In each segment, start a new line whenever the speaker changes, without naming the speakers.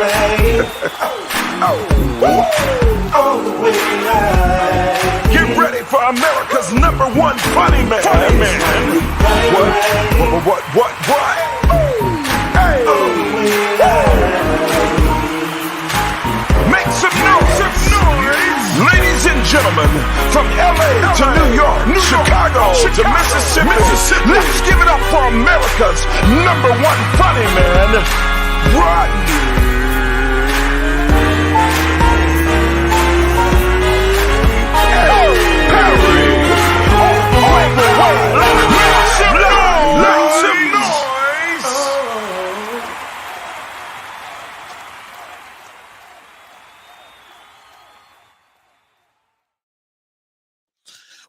All the way right. Get ready for America's #1 funny man. What? Hey. Make some noise. Ladies and gentlemen, from LA to New York, Chicago to Mississippi, let's give it up for America's #1 funny man, Rodney.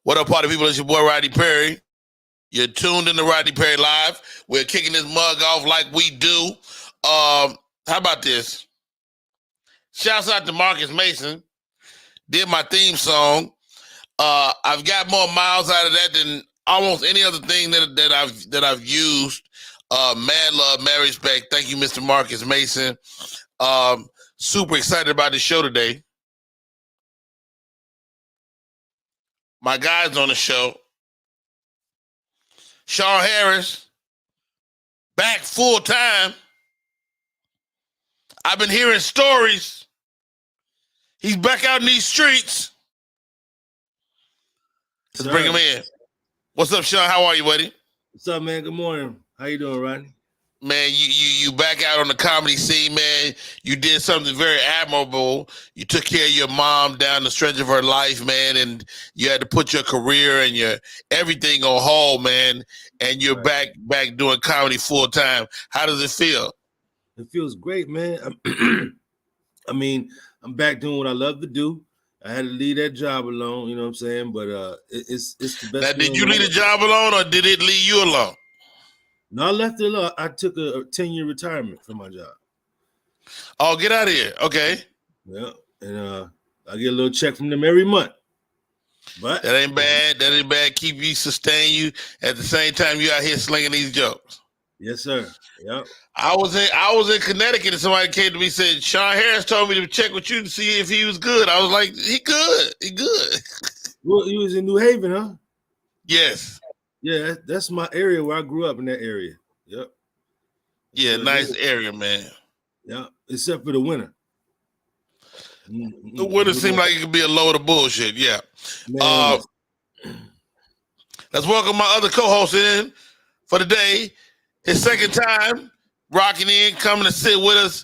What up, party people? It's your boy, Rodney Perry. You're tuned in to Rodney Perry Live. We're kicking this mug off like we do. How about this? Shouts out to Marcus Mason. Did my theme song. I've got more miles out of that than almost any other thing that I've used. Mad love, mad respect. Thank you, Mr. Marcus Mason. Super excited about the show today. My guys on the show, Sean Harris, back full time. I've been hearing stories. He's back out in these streets. Let's bring him in. What's up, Sean? How are you, buddy?
What's up, man? Good morning. How you doing, Rodney?
Man, you back out on the comedy scene, man. You did something very admirable. You took care of your mom down the stretch of her life, man, and you had to put your career and your everything on hold, man. And you're back doing comedy full time. How does it feel?
It feels great, man. I mean, I'm back doing what I love to do. I had to leave that job alone, you know what I'm saying? But it's the best.
Now, did you leave the job alone, or did it leave you alone?
No, I left it alone. I took a 10-year retirement from my job.
Oh, get out of here. Okay.
Yeah. And I get a little check from them every month. But
that ain't bad. That ain't bad. Keep you, sustain you. At the same time, you out here slinging these jokes.
Yes, sir. Yep.
I was in Connecticut and somebody came to me and said, Sean Harris told me to check with you to see if he was good. I was like, he good.
Well, he was in New Haven, huh?
Yes.
Yeah, that's my area where I grew up in that area. Yep.
Yeah, nice area, man.
Yeah, except for the winter.
The winter seemed like it could be a load of bullshit. Yeah. Let's welcome my other co-host in for the day. His second time rocking in, coming to sit with us.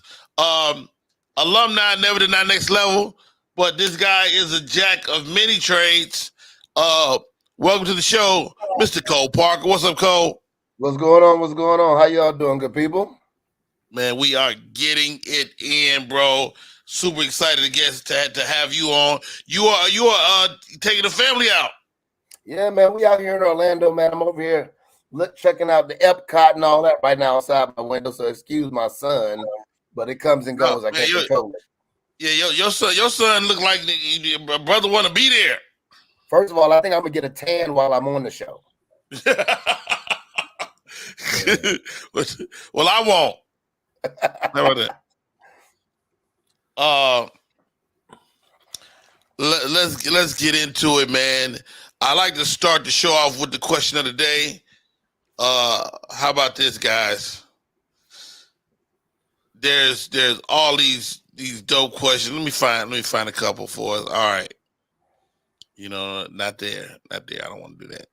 Alumni, never did not next level, but this guy is a jack of many trades. Welcome to the show, Mr. Cole Parker. What's up, Cole?
What's going on? How y'all doing, good people?
Man, we are getting it in, bro. Super excited to have you on. You are taking the family out.
Yeah, man. We out here in Orlando, man. I'm over here checking out the Epcot and all that right now outside my window. So excuse my son, but it comes and goes. I can't control it.
Yeah, your son look like your brother want to be there.
First of all, I think I'm gonna get a tan while I'm on the show.
Well, I won't. How about that? Let's get into it, man. I like to start the show off with the question of the day. How about this, guys? There's all these dope questions. Let me find a couple for us. All right. You know, not there. I don't want to do that.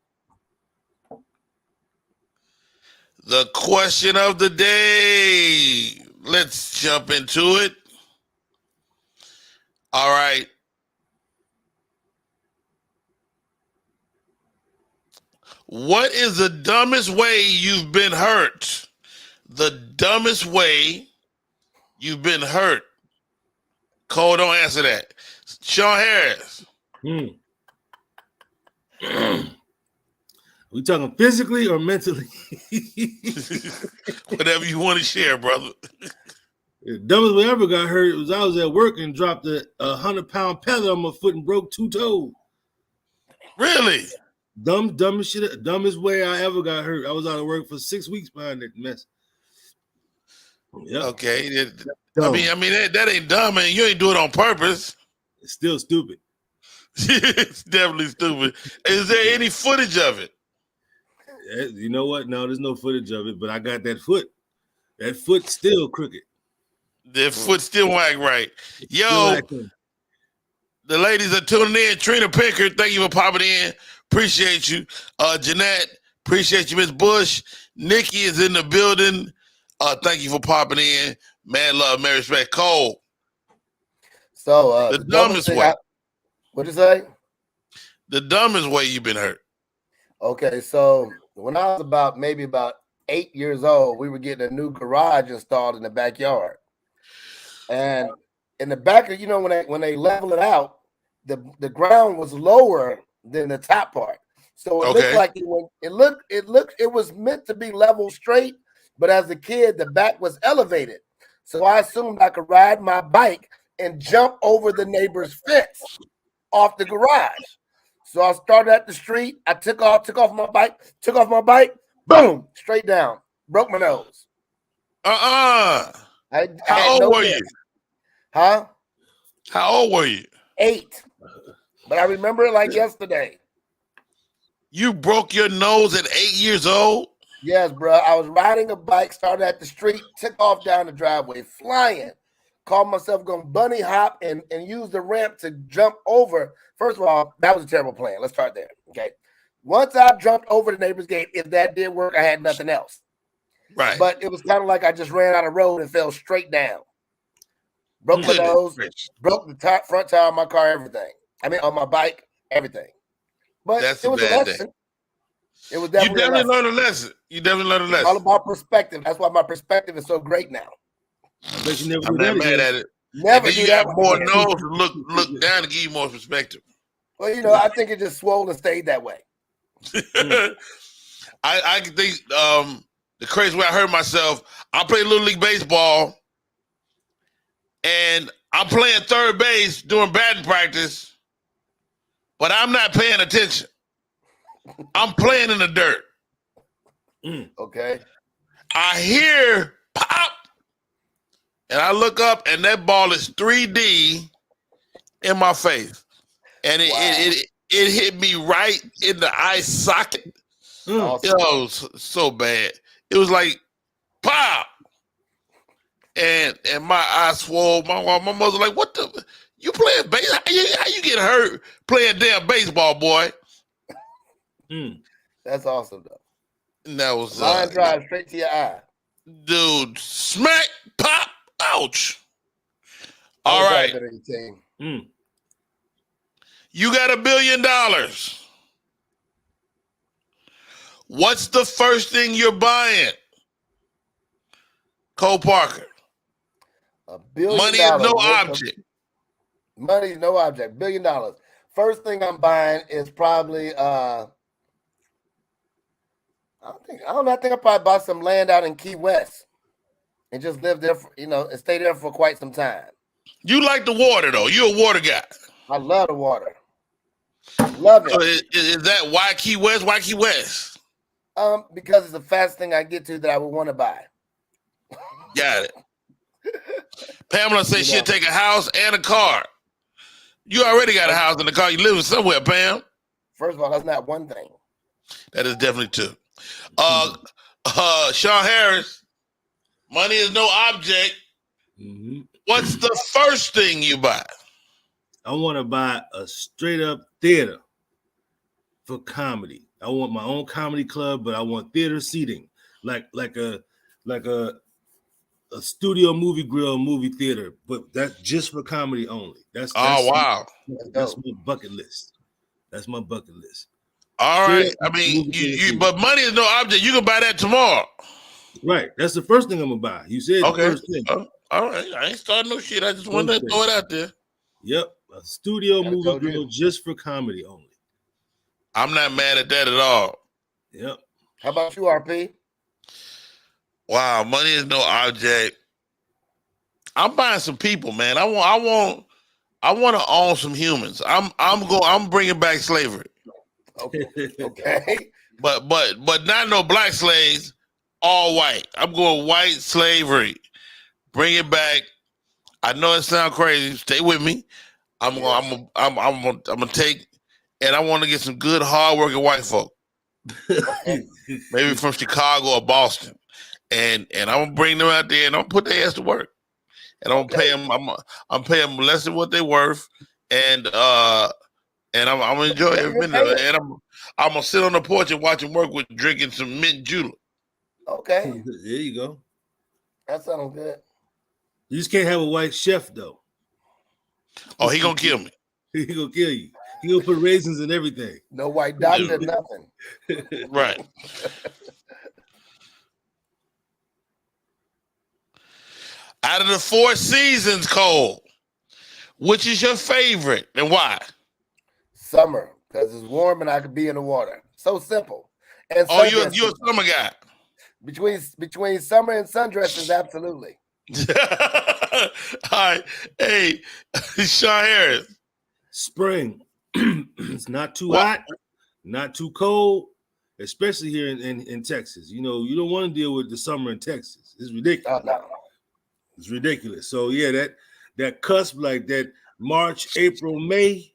The question of the day. Let's jump into it. All right. What is the dumbest way you've been hurt? The dumbest way you've been hurt. Cole, don't answer that. Sean Harris.
We talking physically or mentally?
Whatever you want to share, brother.
The dumbest way I ever got hurt was I was at work and dropped a 100-pound pedal on my foot and broke 2 toes.
Really?
Dumbest way I ever got hurt. I was out of work for 6 weeks behind that mess.
Yep. Okay.
Dumb.
I mean that ain't dumb, man. You ain't do it on purpose.
It's still stupid.
It's definitely stupid. Is there any footage of it?
You know what? No, there's no footage of it, but I got that foot. That foot's still crooked.
The foot still whack right. Yo, the ladies are tuning in. Trina Pinker, thank you for popping in. Appreciate you. Jeanette, appreciate you. Miss Bush. Nikki is in the building. Thank you for popping in. Mad love, mad respect. Cole.
So
the dumbest way.
What'd you say?
The dumbest way you've been hurt.
Okay, so when I was about 8 years old, we were getting a new garage installed in the backyard. And in the back of, when they level it out, the ground was lower than the top part. So it looked like it was meant to be level straight, but as a kid, the back was elevated. So I assumed I could ride my bike and jump over the neighbor's fence off the garage. So I started at the street. I took off my bike, boom, straight down. Broke my nose.
How old were you?
Huh?
How old were you?
8. But I remember it like yesterday.
You broke your nose at 8 years old?
Yes, bro. I was riding a bike, started at the street, took off down the driveway, flying. Called myself going to bunny hop and use the ramp to jump over. First of all, that was a terrible plan. Let's start there. Okay. Once I jumped over the neighbor's gate, if that did work, I had nothing else.
Right.
But it was kind of like I just ran out of road and fell straight down. Broke my nose, broke the front tire of my car, everything. I mean, on my bike, everything. But it was a lesson. It was definitely
You definitely learned a lesson.
It's all about perspective. That's why my perspective is so great now.
I'm not mad at it.
Never
you got more nose to look down to give you more perspective.
Well, I think it just swole and stayed that way.
I think the crazy way I hurt myself, I played Little League Baseball, and I'm playing third base during batting practice, but I'm not paying attention. I'm playing in the dirt.
Okay.
I hear pop, and I look up, and that ball is 3D in my face, and it hit me right in the eye socket.
Awesome.
Yo, so bad. It was like pop, and my eyes swole. My mother was like, "What the? You playing base? How you get hurt playing damn baseball, boy?"
That's awesome, though.
And that was
line drive straight to your eye,
dude. Smack, pop, ouch. All right, you got $1 billion. What's the first thing you're buying? Cole Parker.
$1 billion.
Money is no object.
Money is no object. $1 billion. First thing I'm buying is probably I think I'll probably buy some land out in Key West and just live there for, and stay there for quite some time.
You like the water though. You're a water guy.
I love the water. Love it.
So is that why Key West? Why Key West?
Because it's the fastest thing I get to that I would want to buy.
Got it. Pamela says she'll take a house and a car. You already got a house and a car. You live somewhere, Pam.
First of all, that's not one thing.
That is definitely two. Sean Harris, money is no object.
Mm-hmm.
What's the first thing you buy?
I want to buy a straight up theater for comedy. I want my own comedy club, but I want theater seating, like a studio movie grill movie theater, but that's just for comedy only. That's
wow.
That's my bucket list. That's my bucket list.
All right. I mean, but money is no object. You can buy that tomorrow.
Right. That's the first thing I'm gonna buy. You said the first thing.
All right. I ain't starting no shit. I just wanted to throw it out there.
Yep. A studio movie grill just for comedy only.
I'm not mad at that at all.
Yep.
How about you, RP?
Wow, money is no object. I'm buying some people, man. I want to own some humans. I'm bringing back slavery.
Okay.
But not no black slaves, all white. I'm going white slavery. Bring it back. I know it sounds crazy. Stay with me. I'm gonna take, and I want to get some good, hardworking white folk, maybe from Chicago or Boston, and I'm gonna bring them out there and I'm gonna put their ass to work, and I'm gonna pay them. I'm paying them less than what they're worth, and I'm gonna enjoy every minute. And I'm gonna sit on the porch and watch them work with drinking some mint julep.
Okay,
There you go.
that sounds good.
You just can't have a white chef though.
Oh, he gonna kill me.
He gonna kill you. He gonna put raisins in everything.
No white doctor, nothing.
Right. Out of the 4 seasons, Cole, which is your favorite and why?
Summer, because it's warm and I could be in the water. So simple. And
you're a summer guy.
Between summer and sundresses, absolutely.
All right. Hey, Sean Harris.
Spring. It's not too hot, not too cold, especially here in Texas. You know, you don't want to deal with the summer in Texas. It's ridiculous.
Oh, no.
It's ridiculous. So yeah, that cusp, like that March, April, May,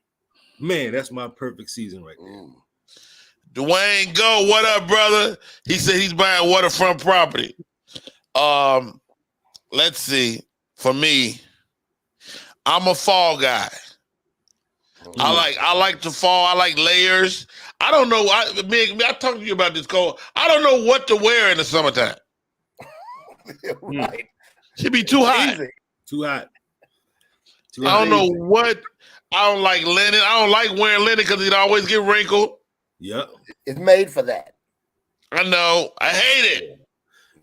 man, that's my perfect season right there.
Dwayne Go, what up, brother? He said he's buying waterfront property. Let's see. For me, I'm a fall guy. I like the fall. I like layers. I don't know. I talked to you about this, Cole. I don't know what to wear in the summertime.
Right.
Should be too hot.
Easy. Too hot.
I don't know what. I don't like linen. I don't like wearing linen because it always get wrinkled.
Yep.
It's made for that.
I know. I hate it.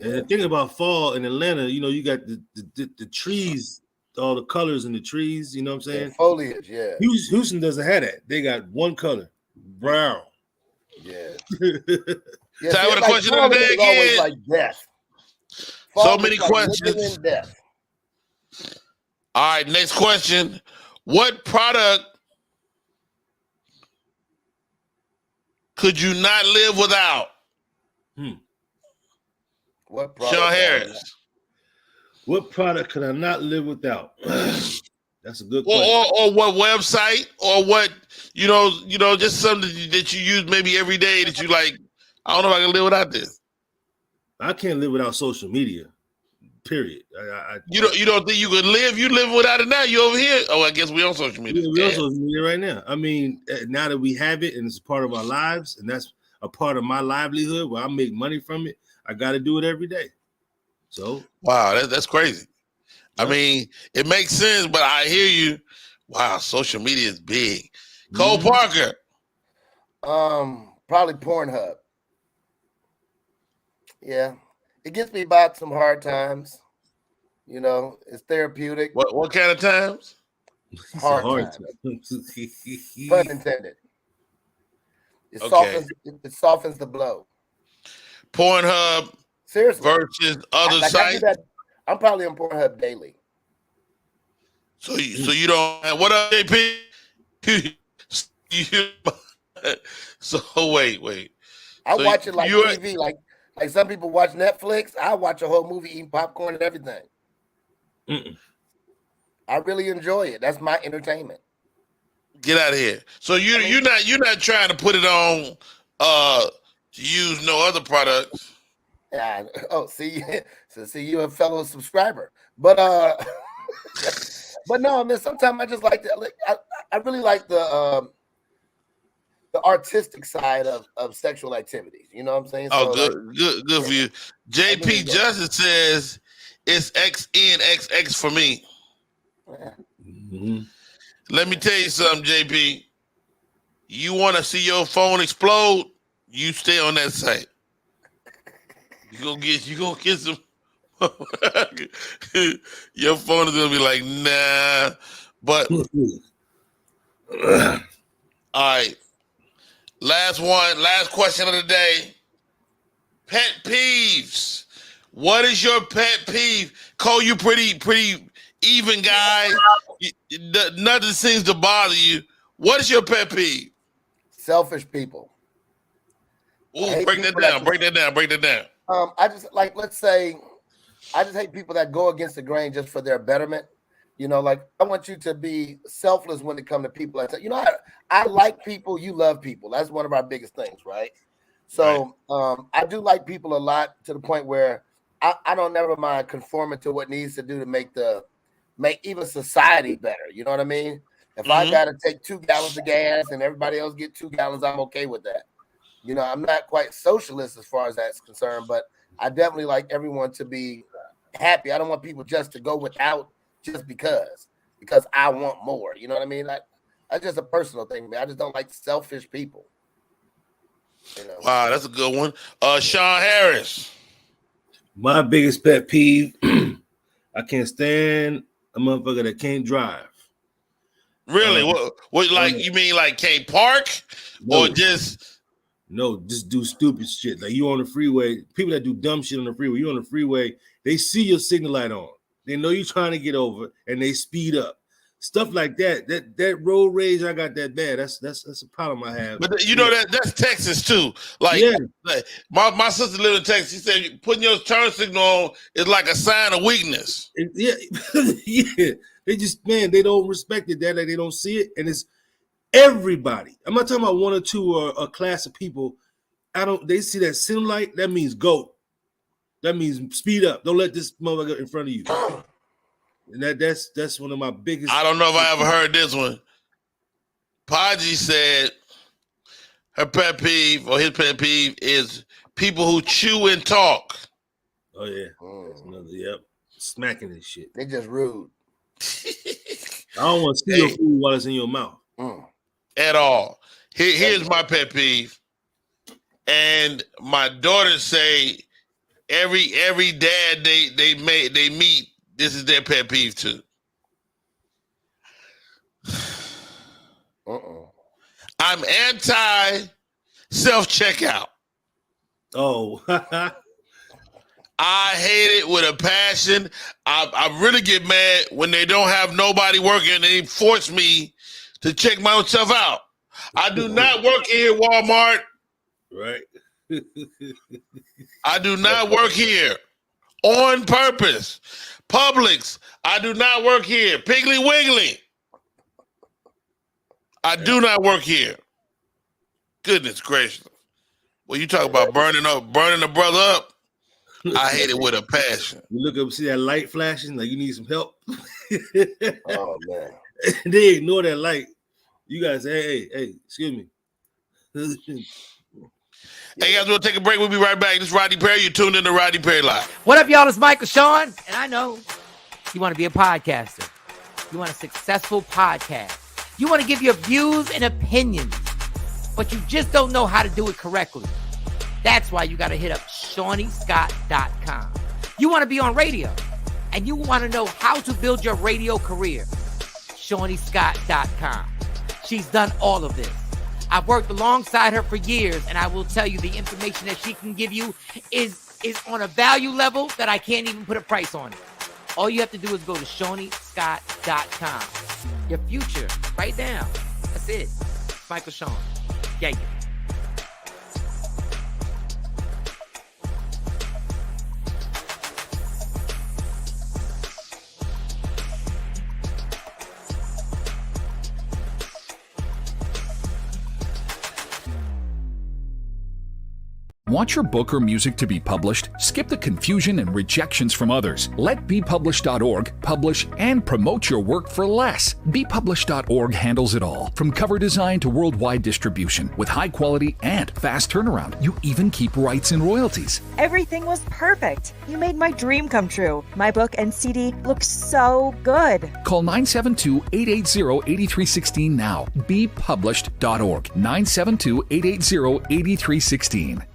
And the thing about fall in Atlanta, you know, you got the trees, all the colors in the trees. You know what I'm saying?
Yeah, foliage. Yeah.
Houston doesn't have that. They got one color, brown.
Yeah.
Yeah, so what a question of the day again.
Always like death. Fall
So many
like
questions.
Death.
All right, next question. What product could you not live without?
What product?
Sean Harris.
What product could I not live without? That's a good question.
Or what website, or what, you know, just something that you use maybe every day that you like. I don't know if I can live without this.
I can't live without social media. Period.
You don't think you could live? You live without it now. You over here? Oh, I guess we on social media.
Yeah, we're on social media right now. I mean, now that we have it and it's a part of our lives, and that's a part of my livelihood where I make money from it, I got to do it every day. So
wow, that's crazy. I mean, it makes sense, but I hear you. Wow, social media is big. Cole Parker.
Probably Pornhub. Yeah. It gets me by some hard times. You know, it's therapeutic.
What kind of times?
Hard times. Pun intended. It
Okay.
softens the blow.
Pornhub
Seriously.
versus other sites.
I'm probably on Pornhub daily.
So you don't. What up, JP? So wait.
I
So
watch it like TV, like some people watch Netflix. I watch a whole movie eating popcorn and everything. I really enjoy it. That's my entertainment.
Get out of here. So you're not trying to put it on to use no other products.
Yeah. Oh, see, you're a fellow subscriber. But but no, I mean, sometimes I just like to. I really like the artistic side of sexual activities. You know what I'm saying?
Oh,
so,
good for you. JP Justice says it's XNXX for me.
Mm-hmm.
Let me tell you something, JP. You want to see your phone explode? You stay on that site. You gonna get some. Your phone is gonna be like, nah. But all right. Last question of the day. Pet peeves. What is your pet peeve? Cole, you pretty even guy. Nothing seems to bother you. What is your pet peeve?
Selfish people.
Ooh, break that down.
I just let's say, I just hate people that go against the grain just for their betterment. You know, like I want you to be selfless when it comes to people. I like people. You love people. That's one of our biggest things, right? So I do like people a lot to the point where I don't never mind conforming to what needs to do to make even society better. You know what I mean? If I got to take 2 gallons of gas and everybody else get 2 gallons, I'm okay with that. You know, I'm not quite socialist as far as that's concerned, but I definitely like everyone to be happy. I don't want people just to go without just because I want more. You know what I mean? That's just a personal thing, man. I just don't like selfish people. You know?
Wow, that's a good one. Sean Harris.
My biggest pet peeve, I can't stand a motherfucker that can't drive.
Really? What like you mean like can't park or just
just do stupid shit. Like you on the freeway, people that do dumb shit on the freeway, you on the freeway, they see your signal light on. They know you're trying to get over and they speed up. Stuff like that. That road rage, I got that bad. That's a problem I have.
But you know that's Texas too. Like, like my sister lived in Texas. She said putting your turn signal on is like a sign of weakness.
Yeah. They just, man, they don't respect it. That they don't see it. And it's everybody. I'm not talking about one or two or a class of people. They see that signal light, that means go. That means speed up. Don't let this motherfucker in front of you. And that's one of my biggest.
I don't know if I ever heard this one. Podgy said her pet peeve or his pet peeve is people who chew and talk.
Oh yeah, that's another. Yep, smacking and shit.
They just rude.
I don't want to see your food while it's in your mouth
at all. Here's my pet peeve, and my daughters say every dad they meet. This is their pet peeve too. I'm anti self-checkout.
Oh.
I hate it with a passion. I really get mad when they don't have nobody working and they force me to check myself out. I do not work here at Walmart.
Right.
I do not work here on purpose. Publix, I do not work here. Piggly Wiggly, I do not work here. Goodness gracious. Well, you talk about burning a brother up. I hate it with a passion.
You look up, see that light flashing, like you need some help.
Oh man.
They ignore that light. You guys say, hey, excuse me.
Hey guys, we'll take a break. We'll be right back. This is Rodney Perry. You're tuned in to Rodney Perry Live.
What up, y'all? It's Michael Sean, and I know you want to be a podcaster. You want a successful podcast. You want to give your views and opinions, but you just don't know how to do it correctly. That's why you got to hit up ShawneeScott.com. You want to be on radio, and you want to know how to build your radio career. ShawneeScott.com. She's done all of this. I've worked alongside her for years, and I will tell you the information that she can give you is on a value level that I can't even put a price on it. All you have to do is go to ShawneeScott.com. Your future, right now. That's it. Michael Sean. Yeah.
Want your book or music to be published? Skip the confusion and rejections from others. Let BePublished.org publish and promote your work for less. BePublished.org handles it all, from cover design to worldwide distribution, with high quality and fast turnaround. You even keep rights and royalties.
Everything was perfect. You made my dream come true. My book and CD look so good.
Call 972-880-8316 now. BePublished.org. 972-880-8316.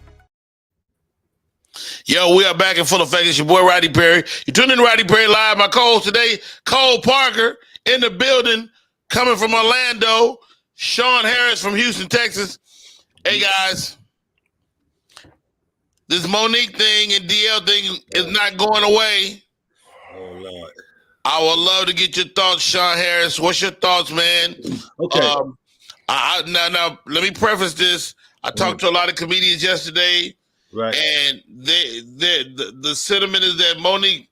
Yo, we are back in full effect. It's your boy, Rodney Perry. You're tuning in to Rodney Perry Live. My co-host today, Cole Parker, in the building, coming from Orlando. Sean Harris from Houston, Texas. Hey, guys. This Monique thing and DL thing is not going away.
Oh, Lord.
I would love to get your thoughts, Sean Harris. What's your thoughts, man?
Okay.
Now, let me preface this. I talked to a lot of comedians yesterday.
Right.
And the sentiment is that Monique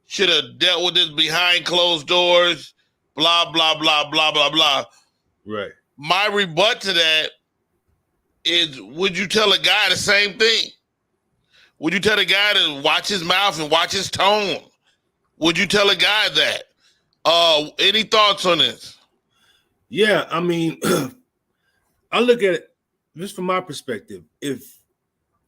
should have dealt with this behind closed doors, blah, blah, blah, blah, blah, blah.
Right.
My rebut to that is, would you tell a guy the same thing? Would you tell a guy to watch his mouth and watch his tone? Would you tell a guy that? Any thoughts on this?
Yeah, I mean, I look at it just from my perspective. If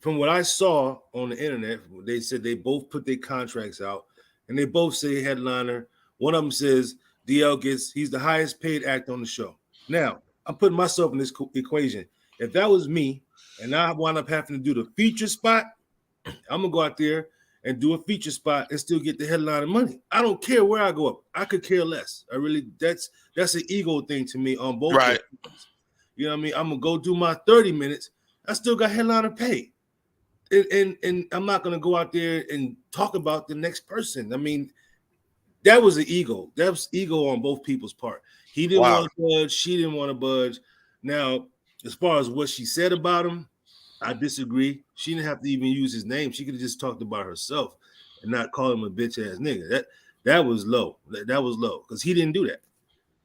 from what I saw on the internet, they said they both put their contracts out, and they both say headliner. One of them says DL he's the highest paid actor on the show. Now, I'm putting myself in this equation. If that was me, and I wound up having to do the feature spot, I'm gonna go out there and do a feature spot and still get the headline of money. I don't care where I go up. I could care less. I really that's an ego thing to me on both.
Right.
You know what I mean? I'm gonna go do my 30 minutes. I still got headliner pay. And I'm not gonna go out there and talk about the next person. I mean, that was an ego. That was ego on both people's part. He didn't want to budge, she didn't want to budge. Now, as far as what she said about him, I disagree. She didn't have to even use his name. She could have just talked about herself and not call him a bitch ass nigga. That was low. That was low because he didn't do that.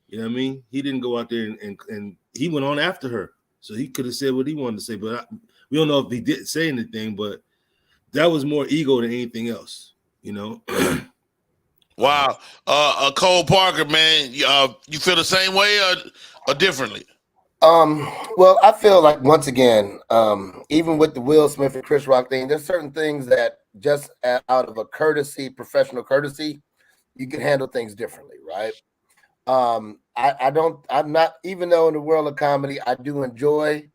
You know what I mean? He didn't go out there and he went on after her. So he could have said what he wanted to say, but we don't know if he didn't say anything. But that was more ego than anything else. You know.
Wow. Cole Parker, man, you feel the same way or differently?
Well, I feel like once again, even with the Will Smith and Chris Rock thing, there's certain things that just out of a courtesy, professional courtesy, you can handle things differently, right? I'm not, even though in the world of comedy, I do enjoy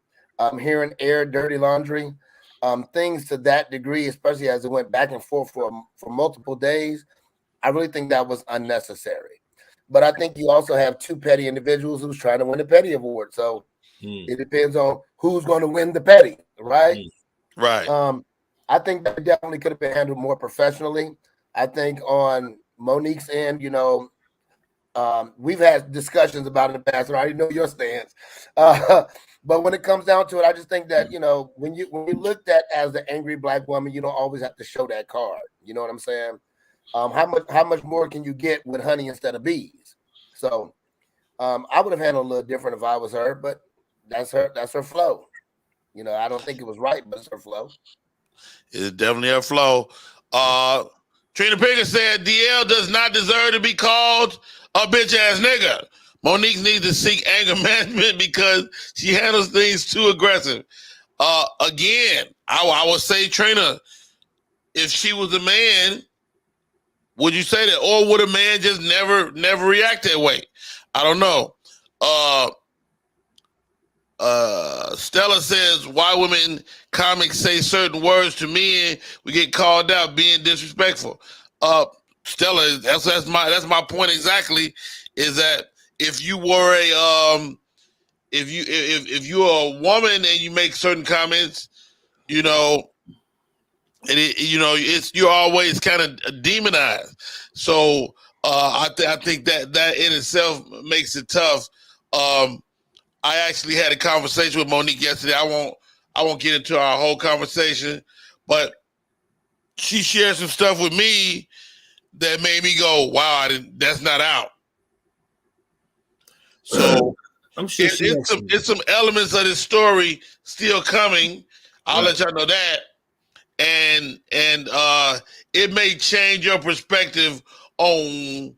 hearing air dirty laundry, things to that degree, especially as it went back and forth for multiple days. I really think that was unnecessary. But I think you also have two petty individuals who's trying to win the petty award. So it depends on who's going to win the petty, right?
Right.
I think that definitely could have been handled more professionally. I think on Monique's end, you know, we've had discussions about it in the past, and I already know your stance. But when it comes down to it, I just think that, you know, when you looked at as the angry black woman, you don't always have to show that card. You know what I'm saying? How much more can you get with honey instead of bees? So I would have handled a little different if I was her, but that's her flow. You know, I don't think it was right, but it's her flow.
It's definitely her flow. Trina Pickett said DL does not deserve to be called a bitch ass nigga. Monique needs to seek anger management because she handles things too aggressive. Again, I would say, Trina, if she was a man, would you say that, or would a man just never react that way? I don't know. Stella says, why women comics say certain words to men, we get called out being disrespectful. Stella, that's my point exactly. Is that if you were if you're a woman and you make certain comments, you know, and you're always kind of demonized. So I think that in itself makes it tough. I actually had a conversation with Monique yesterday. I won't get into our whole conversation, but she shared some stuff with me that made me go, "Wow, that's not out." So
I'm sure
it's some elements of this story still coming. I'll let y'all know that, and it may change your perspective on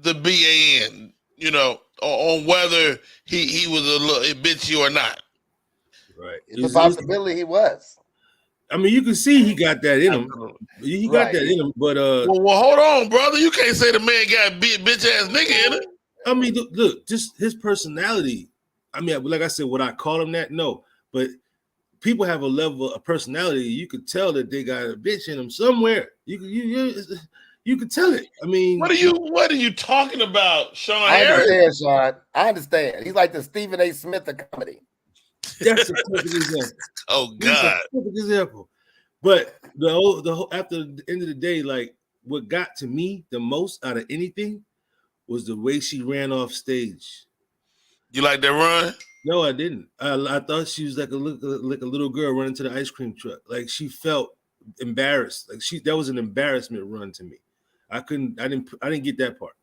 the BAN. You know, on whether he was a little bitchy or not.
Right.
It's a possibility he was.
I mean, you can see he got that in him. He got that in him, but
well, hold on, brother. You can't say the man got a bitch ass nigga in it.
I mean, look, just his personality. I mean, like I said, would I call him that? No, but people have a level of personality. You could tell that they got a bitch in them somewhere. You could tell it. I mean,
what are you talking about, Sean?
I understand, Sean. I understand. He's like the Stephen A. Smith of comedy.
That's a perfect example.
Oh God,
perfect example. But the whole after the end of the day, like what got to me the most out of anything was the way she ran off stage.
You like that run?
No, I didn't. I thought she was like a little girl running to the ice cream truck. Like she felt embarrassed. Like that was an embarrassment run to me. I didn't get that part.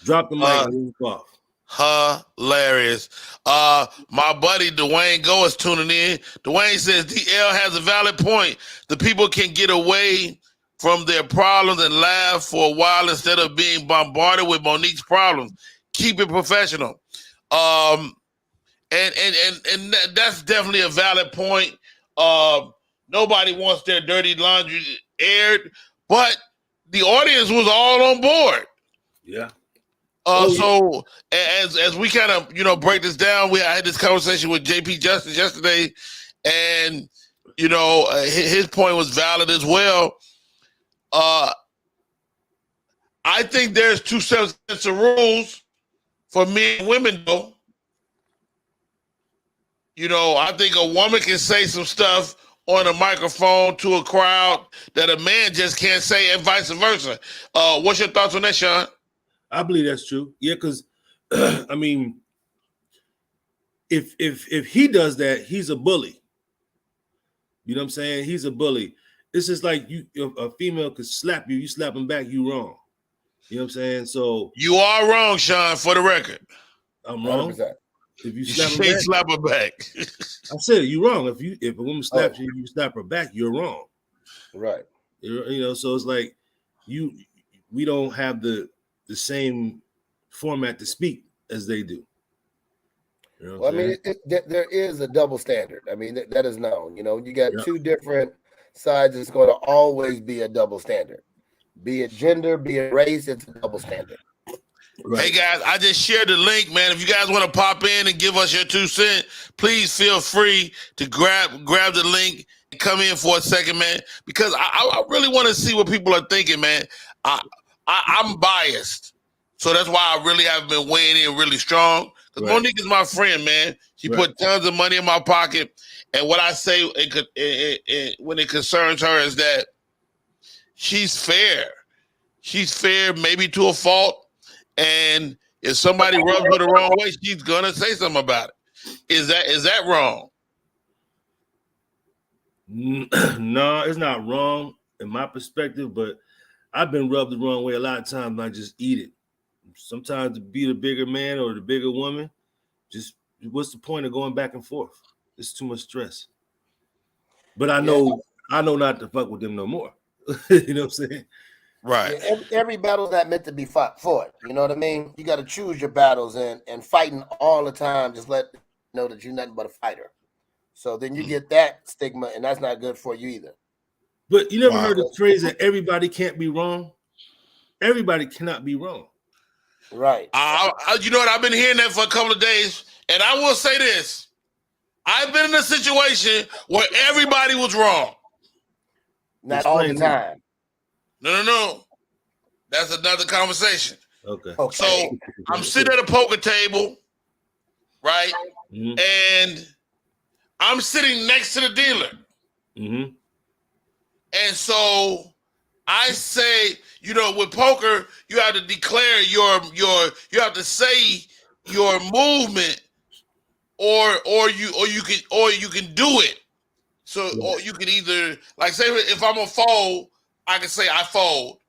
Drop the mic and walk off.
Hilarious. My buddy Dwayne Go is tuning in. Dwayne says DL has a valid point. The people can get away from their problems and laugh for a while instead of being bombarded with Monique's problems. Keep it professional. And that's definitely a valid point. Nobody wants their dirty laundry aired, but the audience was all on board.
Yeah.
So as we kind of break this down, I had this conversation with JP Justice yesterday, and his point was valid as well. I think there's two sets of rules for men and women, though. I think a woman can say some stuff on a microphone to a crowd that a man just can't say, and vice versa. What's your thoughts on that, Sean?
I believe that's true. Yeah, because I mean, if he does that, he's a bully. You know what I'm saying? He's a bully. It's just like a female could slap you, you slap him back, you wrong. You know what I'm saying? So
you are wrong, Sean, for the record.
I'm wrong.
100%.
If you
slap her back.
I said it, you're wrong. If a woman slaps you, you slap her back, you're wrong.
Right.
So it's like we don't have the same format to speak as they do.
Well, I mean, there is a double standard. I mean, that is known. You got two different sides. It's going to always be a double standard. Be it gender, be it race, it's a double standard.
Right.
Hey guys, I just shared the link, man. If you guys want to pop in and give us your 2 cents, please feel free to grab the link and come in for a second, man. Because I really want to see what people are thinking, man. I'm biased, so that's why I really have been weighing in really strong. Because Monique is my friend, man. She put tons of money in my pocket, and what I say when it concerns her is that she's fair. She's fair, maybe to a fault. And if somebody rubs her the wrong way, she's gonna say something about it. Is that wrong?
No, it's not wrong in my perspective, but I've been rubbed the wrong way a lot of times, and I just eat it. Sometimes to be the bigger man or the bigger woman, just what's the point of going back and forth? It's too much stress. But I know not to fuck with them no more. You know what I'm saying?
Right.
Yeah, every battle is not meant to be fought. You know what I mean? You got to choose your battles, and fighting all the time just let you know that you're nothing but a fighter. So then you get that stigma, and that's not good for you either.
But you never heard the phrase that everybody can't be wrong? Everybody cannot be wrong.
Right.
You know what? I've been hearing that for a couple of days, and I will say this. I've been in a situation where everybody was wrong.
Not all the time.
No. That's another conversation.
Okay.
So I'm sitting at a poker table, right? Mm-hmm. And I'm sitting next to the dealer.
Mm-hmm.
And so I say, with poker, you have to declare you have to say your movement, or you can do it. So or you can either, like, say if I'm a fold, I can say I fold,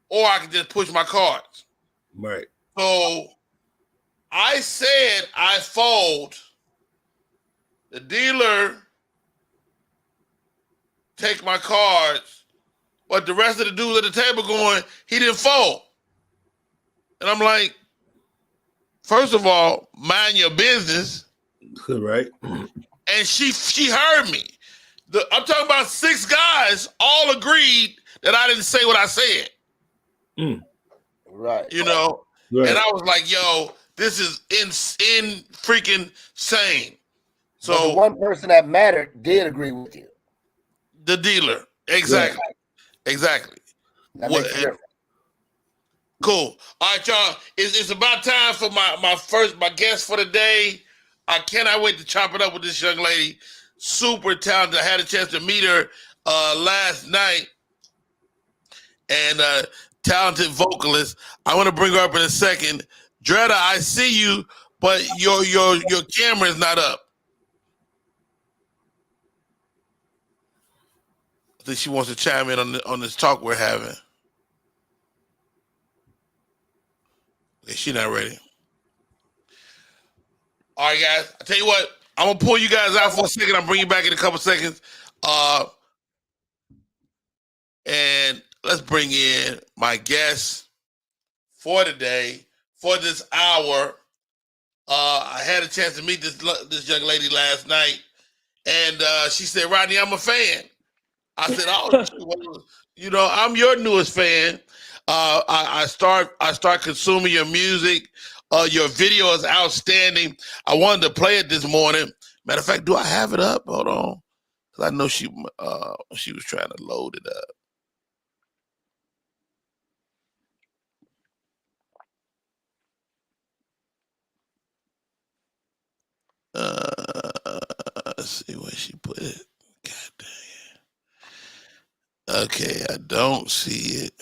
or I can just push my cards.
Right.
So I said I fold. The dealer take my cards, but the rest of the dudes at the table going, he didn't fold. And I'm like, first of all, mind your business.
Right.
And she heard me. I'm talking about 6 guys all agreed that I didn't say what I said.
Right.
Right. And I was like, yo, this is in freaking insane. So
but the one person that mattered did agree with you.
The dealer. Exactly. Yeah. Exactly.
That makes a difference.
Cool. All right, y'all. It's about time for my guest for the day. I cannot wait to chop it up with this young lady. Super talented. I had a chance to meet her last night. And talented vocalist. I want to bring her up in a second. Dretta, I see you, but your camera is not up. I think she wants to chime in on this talk we're having. Okay, she's not ready. All right, guys. I tell you what, I'm gonna pull you guys out for a second. I'll bring you back in a couple seconds. And let's bring in my guest for today, for this hour. I had a chance to meet this young lady last night, and she said, "Rodney, I'm a fan." I said, "Oh, well, you know, I'm your newest fan. I start consuming your music. Your video is outstanding. I wanted to play it this morning. Matter of fact, do I have it up? Hold on, because I know she was trying to load it up." Let's see where she put it. God dang it. Okay, I don't see it.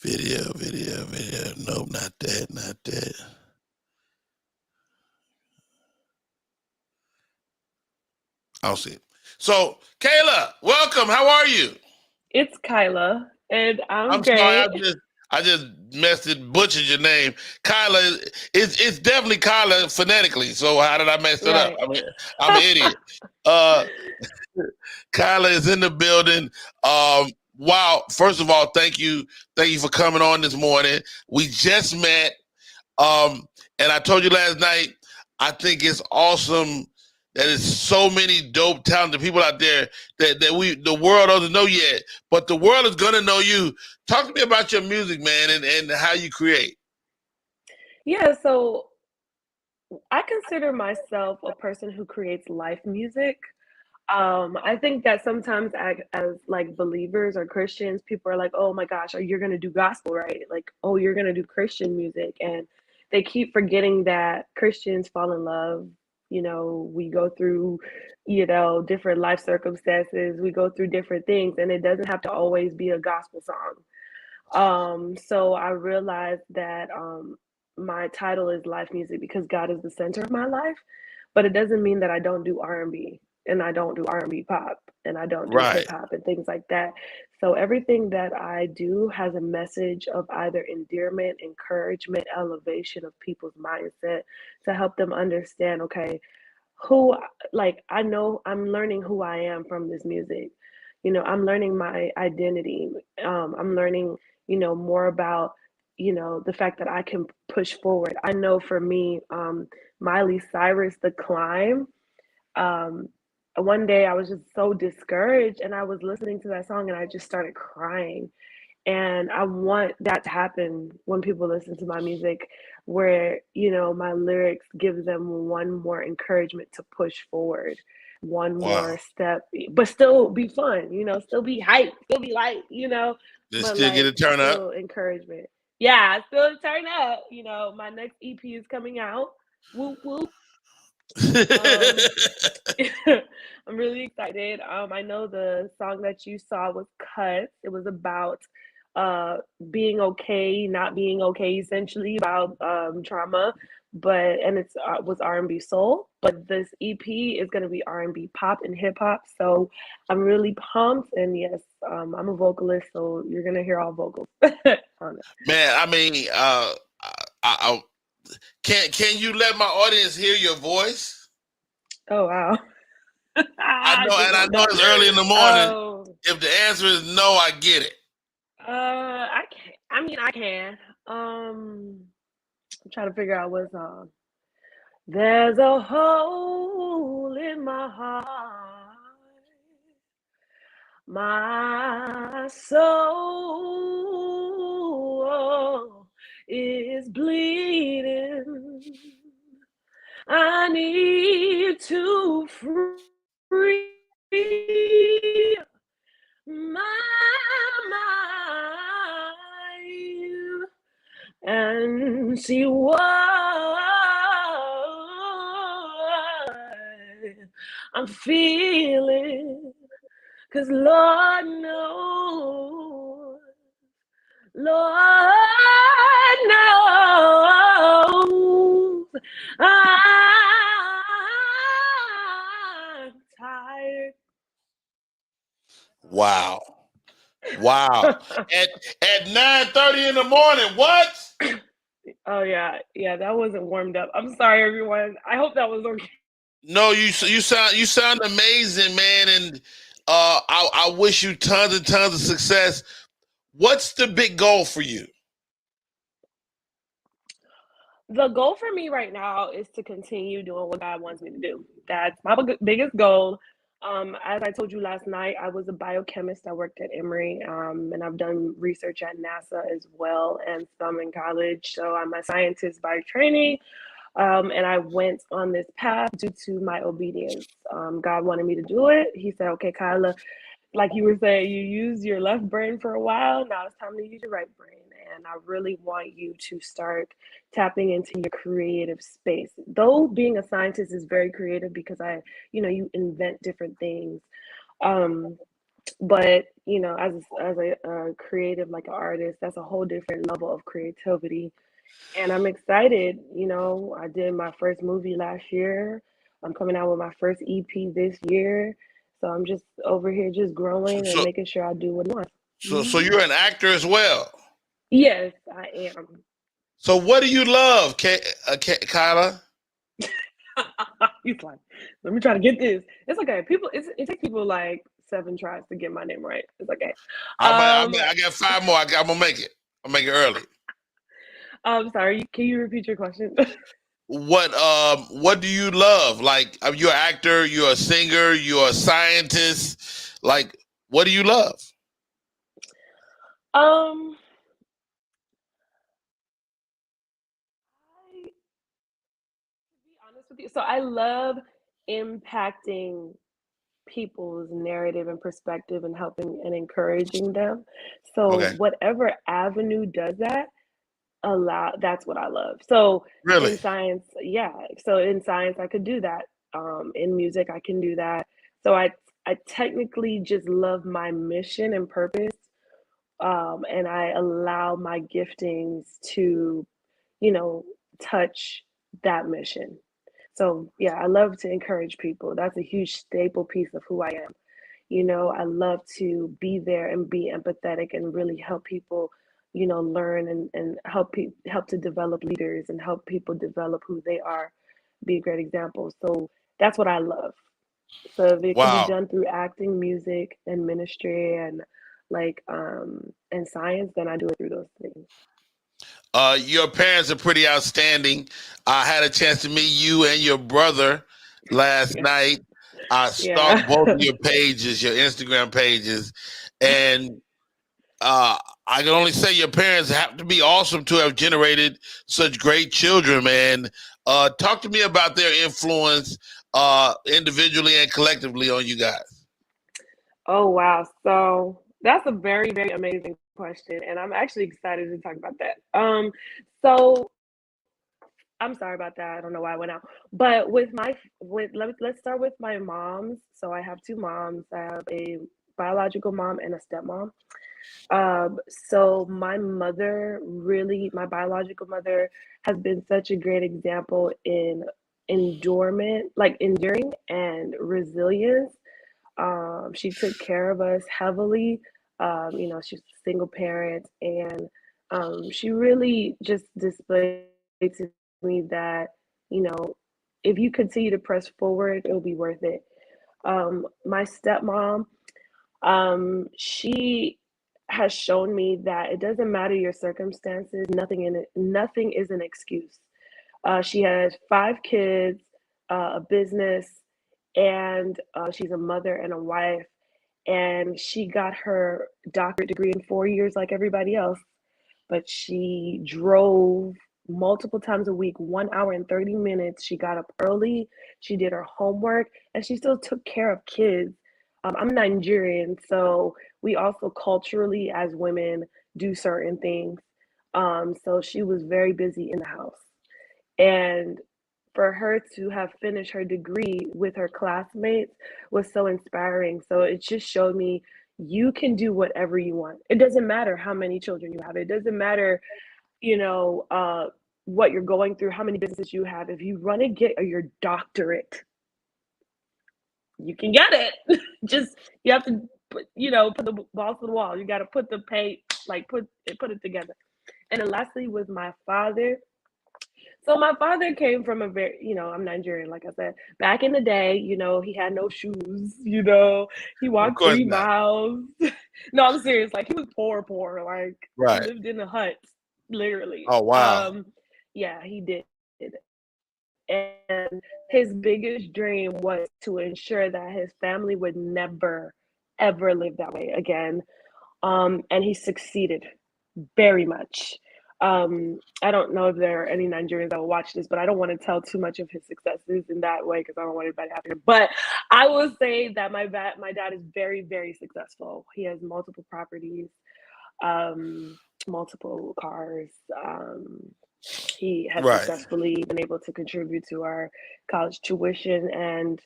Video. Nope, not that. I don't see it. So, Kayla, welcome. How are you?
It's Kyla, and I'm
sorry,
great.
I just butchered your name. Kyla, it's definitely Kyla phonetically. So how did I mess it up?
Right.
I'm an idiot. Kyla is in the building. Wow. First of all, thank you for coming on this morning. We just met. And I told you last night, I think it's awesome that there's so many dope, talented people out there that the world doesn't know yet, but the world is gonna know you. Talk to me about your music, man, and how you create.
Yeah, so I consider myself a person who creates life music. I think that sometimes as like believers or Christians, people are like, "Oh my gosh, you're gonna do gospel, right? Like, oh, you're gonna do Christian music," and they keep forgetting that Christians fall in love. You know, we go through, different life circumstances. We go through different things, and it doesn't have to always be a gospel song. So I realized that my title is life music because God is the center of my life, but it doesn't mean that I don't do R&B and I don't do R&B pop and I don't do hip
Right.
hop and things like that. So everything that I do has a message of either endearment, encouragement, elevation of people's mindset to help them understand, okay, who like I know I'm learning who I am from this music. I'm learning my identity. I'm learning, more about, the fact that I can push forward. I know for me, Miley Cyrus, The Climb, um, one day I was just so discouraged and I was listening to that song and I just started crying. And I want that to happen when people listen to my music, where, my lyrics give them one more encouragement to push forward, one
Wow.
more step, but still be fun, still be hype, still be light,
Just
but
still get
like
a turn up.
still encouragement. Yeah, still turn up. My next EP is coming out. Whoop whoop. Um, I'm really excited. I know the song that you saw was Cuts. It was about being okay, not being okay, essentially about trauma. And it's was R&B soul. But this EP is gonna be R&B pop and hip hop. So I'm really pumped. And yes, I'm a vocalist, so you're gonna hear all vocals on it.
Man, I mean, can you let my audience hear your voice?
Oh wow.
I know,
Just
and I
don't
know
know.
it's early in the morning.
Oh.
If the answer is no, I get it.
I can. I mean, I can. I'm trying to figure out what song. There's a hole in my heart. My soul is bleeding. I need to free my mind and see what I'm feeling. 'Cause Lord knows, Lord knows,
Wow. At 9:30 in the morning. What?
Oh yeah, that wasn't warmed up. I'm sorry, everyone. I hope that was okay.
No, you sound amazing, man, and I wish you tons and tons of success. What's the big goal for you?
The goal for me right now is to continue doing what God wants me to do. That's my biggest goal. As I told you last night, I was a biochemist. I worked at Emory, and I've done research at NASA as well, and some in college. So I'm a scientist by training, and I went on this path due to my obedience. God wanted me to do it. He said, "Okay, Kyla, like you were saying, you used your left brain for a while. Now it's time to use your right brain. And I really want you to start tapping into your creative space. Though being a scientist is very creative because you invent different things. But as a creative, like an artist, that's a whole different level of creativity. And I'm excited. I did my first movie last year. I'm coming out with my first EP this year. So I'm just over here just growing and
So,
making sure I do what I want.
so you're an actor as well.
Yes, I am.
So what do you love, Kyla?
He's like, let me try to get this. It's okay. It takes people like 7 tries to get my name right. It's okay.
I got 5 more. I'm gonna make it. I'll make it early.
I'm sorry. Can you repeat your question?
What do you love? Like, you're an actor, you're a singer, you're a scientist. Like, what do you love?
Um, to be honest with you, so I love impacting people's narrative and perspective and helping and encouraging them. So
Okay.
whatever avenue does that, that's what I love. So
Really?
in science, yeah. So in science I could do that. In music I can do that. So I technically just love my mission and purpose. And I allow my giftings to, touch that mission. So yeah, I love to encourage people. That's a huge staple piece of who I am. I love to be there and be empathetic and really help people, learn and help to develop leaders and help people develop who they are, be a great example. So that's what I love. So if it can be
Wow.
done through acting, music, and ministry and and science, then I do it through those things.
Your parents are pretty outstanding. I had a chance to meet you and your brother last
Yeah.
night. I
Yeah.
stalked both of your pages, your Instagram pages, and I can only say your parents have to be awesome to have generated such great children, man. Talk to me about their influence, individually and collectively, on you guys.
Oh wow. So that's a very, very amazing question. And I'm actually excited to talk about that. So I'm sorry about that. I don't know why I went out. But let's start with my moms. So I have 2 moms. I have a biological mom and a stepmom. So my biological mother has been such a great example in enduring and resilience. She took care of us heavily. She's a single parent, and she really just displayed to me that, you know, if you continue to press forward, it'll be worth it. My stepmom, she has shown me that it doesn't matter your circumstances, nothing is an excuse. She has 5 kids, a business, and she's a mother and a wife. And she got her doctorate degree in 4 years, like everybody else. But she drove multiple times a week, 1 hour and 30 minutes. She got up early, she did her homework, and she still took care of kids. I'm Nigerian, so we also culturally, as women, do certain things. So she was very busy in the house. And for her to have finished her degree with her classmates was so inspiring. So it just showed me you can do whatever you want. It doesn't matter how many children you have. It doesn't matter, you know, uh, what you're going through, how many businesses you have. If you want to get your doctorate, you can get it. Just you have to put the balls to the wall. You got to put the paint, like put it together. And then lastly was my father. So my father came from a very, I'm Nigerian, like I said. Back in the day, he had no shoes, he
Of
walked
course
3 miles. No, I'm serious. Like he was poor, like he
Right.
lived in a hut, literally.
Oh, wow.
Yeah, he did. And his biggest dream was to ensure that his family would never, ever live that way again. And he succeeded very much. I don't know if there are any Nigerians that will watch this, but I don't want to tell too much of his successes in that way because I don't want anybody to have to. But I will say that my dad is very, very successful. He has multiple properties, multiple cars. He has
Right.
successfully been able to contribute to our college tuition, and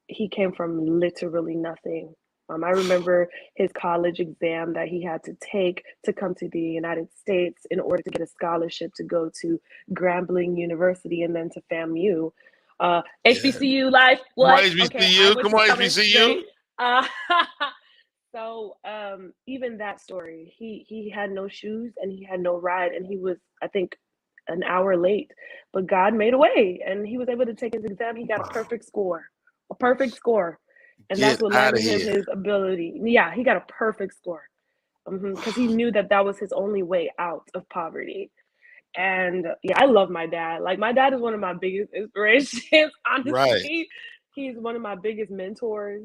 he came from literally nothing. I remember his college exam that he had to take to come to the United States in order to get a scholarship to go to Grambling University and then to FAMU. HBCU life. What?
Come on,
Okay,
HBCU. Come on,
coming
HBCU.
straight. So even that story, he had no shoes and he had no ride, and he was, I think, an hour late, but God made a way and he was able to take his exam. He got a perfect score. And
Get
that's what
out of
landed him
here.
his ability. Yeah, he got a perfect score because he knew that was his only way out of poverty. And yeah, I love my dad. Like my dad is one of my biggest inspirations, honestly.
Right.
He's one of my biggest mentors.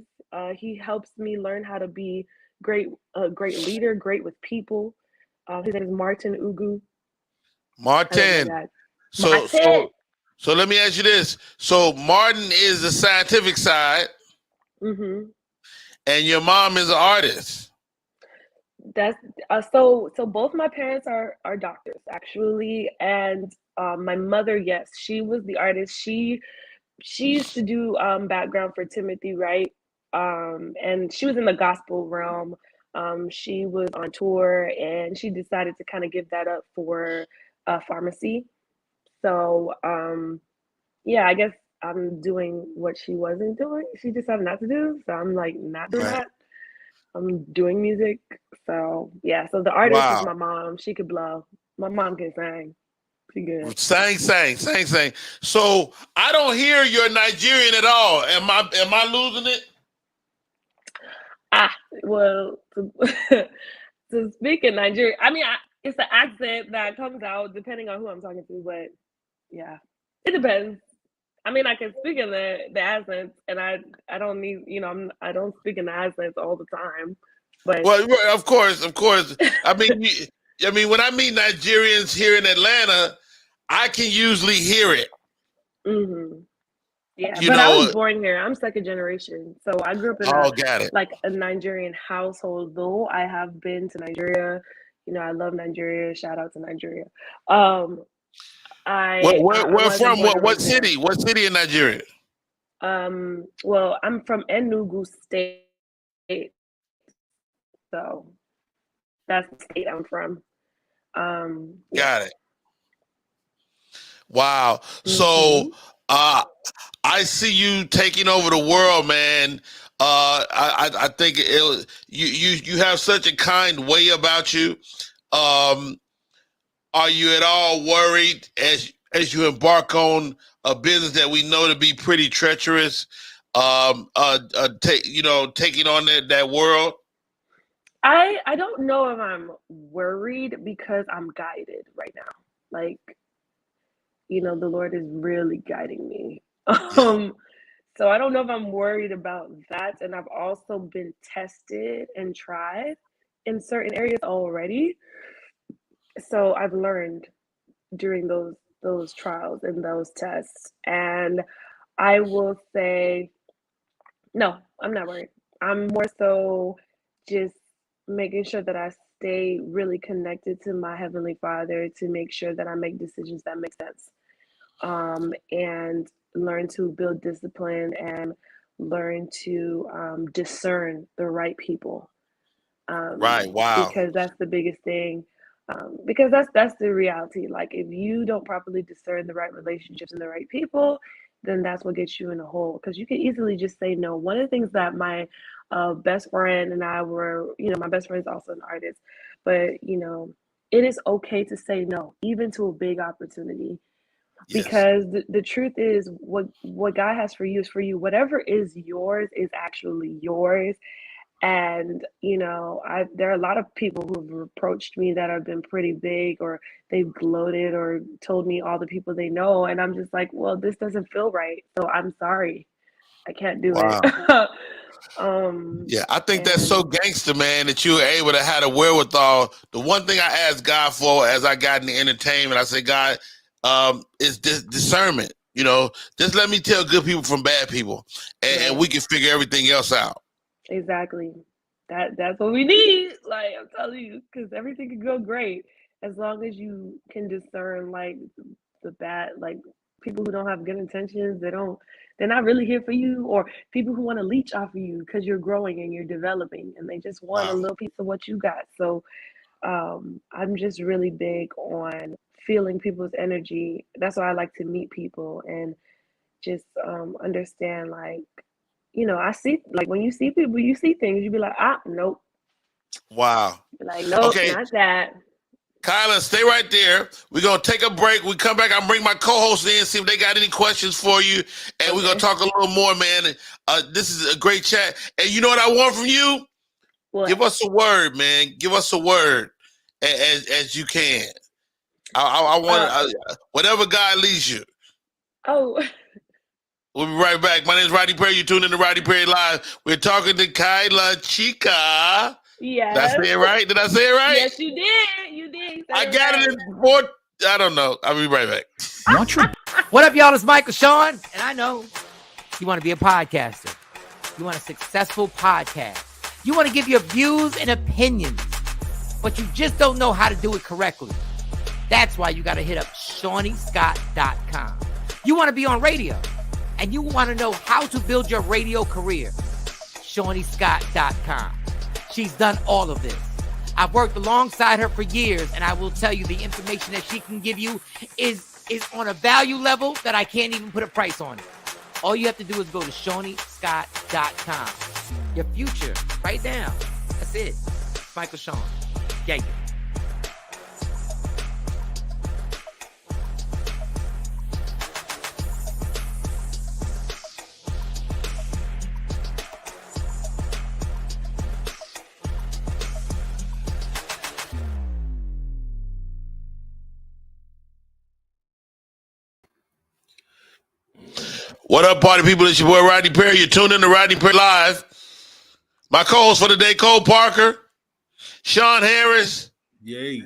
He helps me learn how to be a great leader, great with people. His name is Martin Ugu. I love my
Martin.
dad.
So let me ask you this. So Martin is the scientific side,
Mm-hmm.
and your mom is an artist.
That's so both my parents are doctors actually, and my mother, yes, she was the artist. She used to do background for Timothy Wright, and she was in the gospel realm. She was on tour and she decided to kind of give that up for pharmacy. So yeah, I guess I'm doing what she wasn't doing. She decided not to do, so I'm like not doing
Right.
that. I'm doing music. So yeah, so the artist is
Wow.
my mom. She could blow. My mom can sing. She good.
Sang. So I don't hear you're Nigerian at all. Am I losing it?
Well, to speak in Nigeria, I mean, it's an accent that comes out depending on who I'm talking to, but yeah, it depends. I mean, I can speak in the accents, and I don't need, I don't speak in the accents all the time, but
Well, of course. I mean, when I meet Nigerians here in Atlanta, I can usually hear it.
mm-hmm. Yeah,
You
but I
know.
was born here. I'm second generation, so I grew up in
Got it.
a Nigerian household. Though I have been to Nigeria, I love Nigeria. Shout out to Nigeria. I
Where
wasn't
from?
born and
What
raised there.
city? What city in Nigeria?
Well, I'm from Enugu State, so that's the state I'm from. Yeah.
Got it. Wow. So
Mm-hmm.
I see you taking over the world, man. I think you have such a kind way about you. Are you at all worried as you embark on a business that we know to be pretty treacherous? Taking on that world.
I don't know if I'm worried because I'm guided right now. Like, the Lord is really guiding me. So I don't know if I'm worried about that. And I've also been tested and tried in certain areas already. So I've learned during those trials and those tests. And I will say, no, I'm not worried. I'm more so just making sure that I stay really connected to my Heavenly Father to make sure that I make decisions that make sense. And learn to build discipline and learn to discern the right people.
Right. Wow.
Because that's the biggest thing. Because that's the reality. Like if you don't properly discern the right relationships and the right people, then that's what gets you in a hole. Because you can easily just say no. One of the things that my best friend and I were, my best friend is also an artist, but it is okay to say no, even to a big opportunity.
Yes.
Because the truth is, what God has for you is for you. Whatever is yours is actually yours. And there are a lot of people who have approached me that have been pretty big, or they've gloated or told me all the people they know, and I'm just like, well, this doesn't feel right, so I'm sorry, I can't do it.
Wow.
um
Yeah, I think that's so
and
gangster, man, that you were able to have the wherewithal. The one thing I asked God for as I got in the entertainment, I said, God, is discernment. Just let me tell good people from bad people, and
right,
we can figure everything else out.
exactly, that's what we need, like, I'm telling you, because everything can go great as long as you can discern, like, the bad, like, people who don't have good intentions. They're not really here for you, or people who want to leech off of you because you're growing and you're developing, and they just want a
Wow.
little piece of what you got. So I'm just really big on feeling people's energy. That's why I like to meet people and just understand, like, I see, like, when you see people, you see things, you be like, nope.
Wow.
Like, nope,
Okay,
not that.
Kyla, stay right there. We're going to take a break. We come back. I'll bring my co-host in, see if they got any questions for you. And we're going to talk a little more, man. This is a great chat. And you know what I want from you?
What?
Give us a word, man. Give us a word as you can. I want whatever God leads you.
Oh,
We'll be right back. My name is Rodney Perry. You're tuned in to Rodney Perry Live. We're talking to Kyla Chica.
yes.
Did I say it right? Did I say it right?
Yes, you did. You did. You said
I
it
got
right.
it in before. I don't know. I'll be right back.
Want your
What up, y'all? It's Michael Sean, and I know you want to be a podcaster. You want a successful podcast. You want to give your views and opinions, but you just don't know how to do it correctly. That's why you got to hit up ShawneeScott.com. You want to be on radio, and you want to know how to build your radio career. ShawneeScott.com. She's done all of this. I've worked alongside her for years, and I will tell you the information that she can give you is on a value level that I can't even put a price on it. All you have to do is go to ShawneeScott.com. Your future, right now. That's it. Michael Sean. Yeah.
What up, party people? It's your boy Rodney Perry. You're tuned in to Rodney Perry Live. My co-host for today, Cole Parker, Sean Harris.
Yay.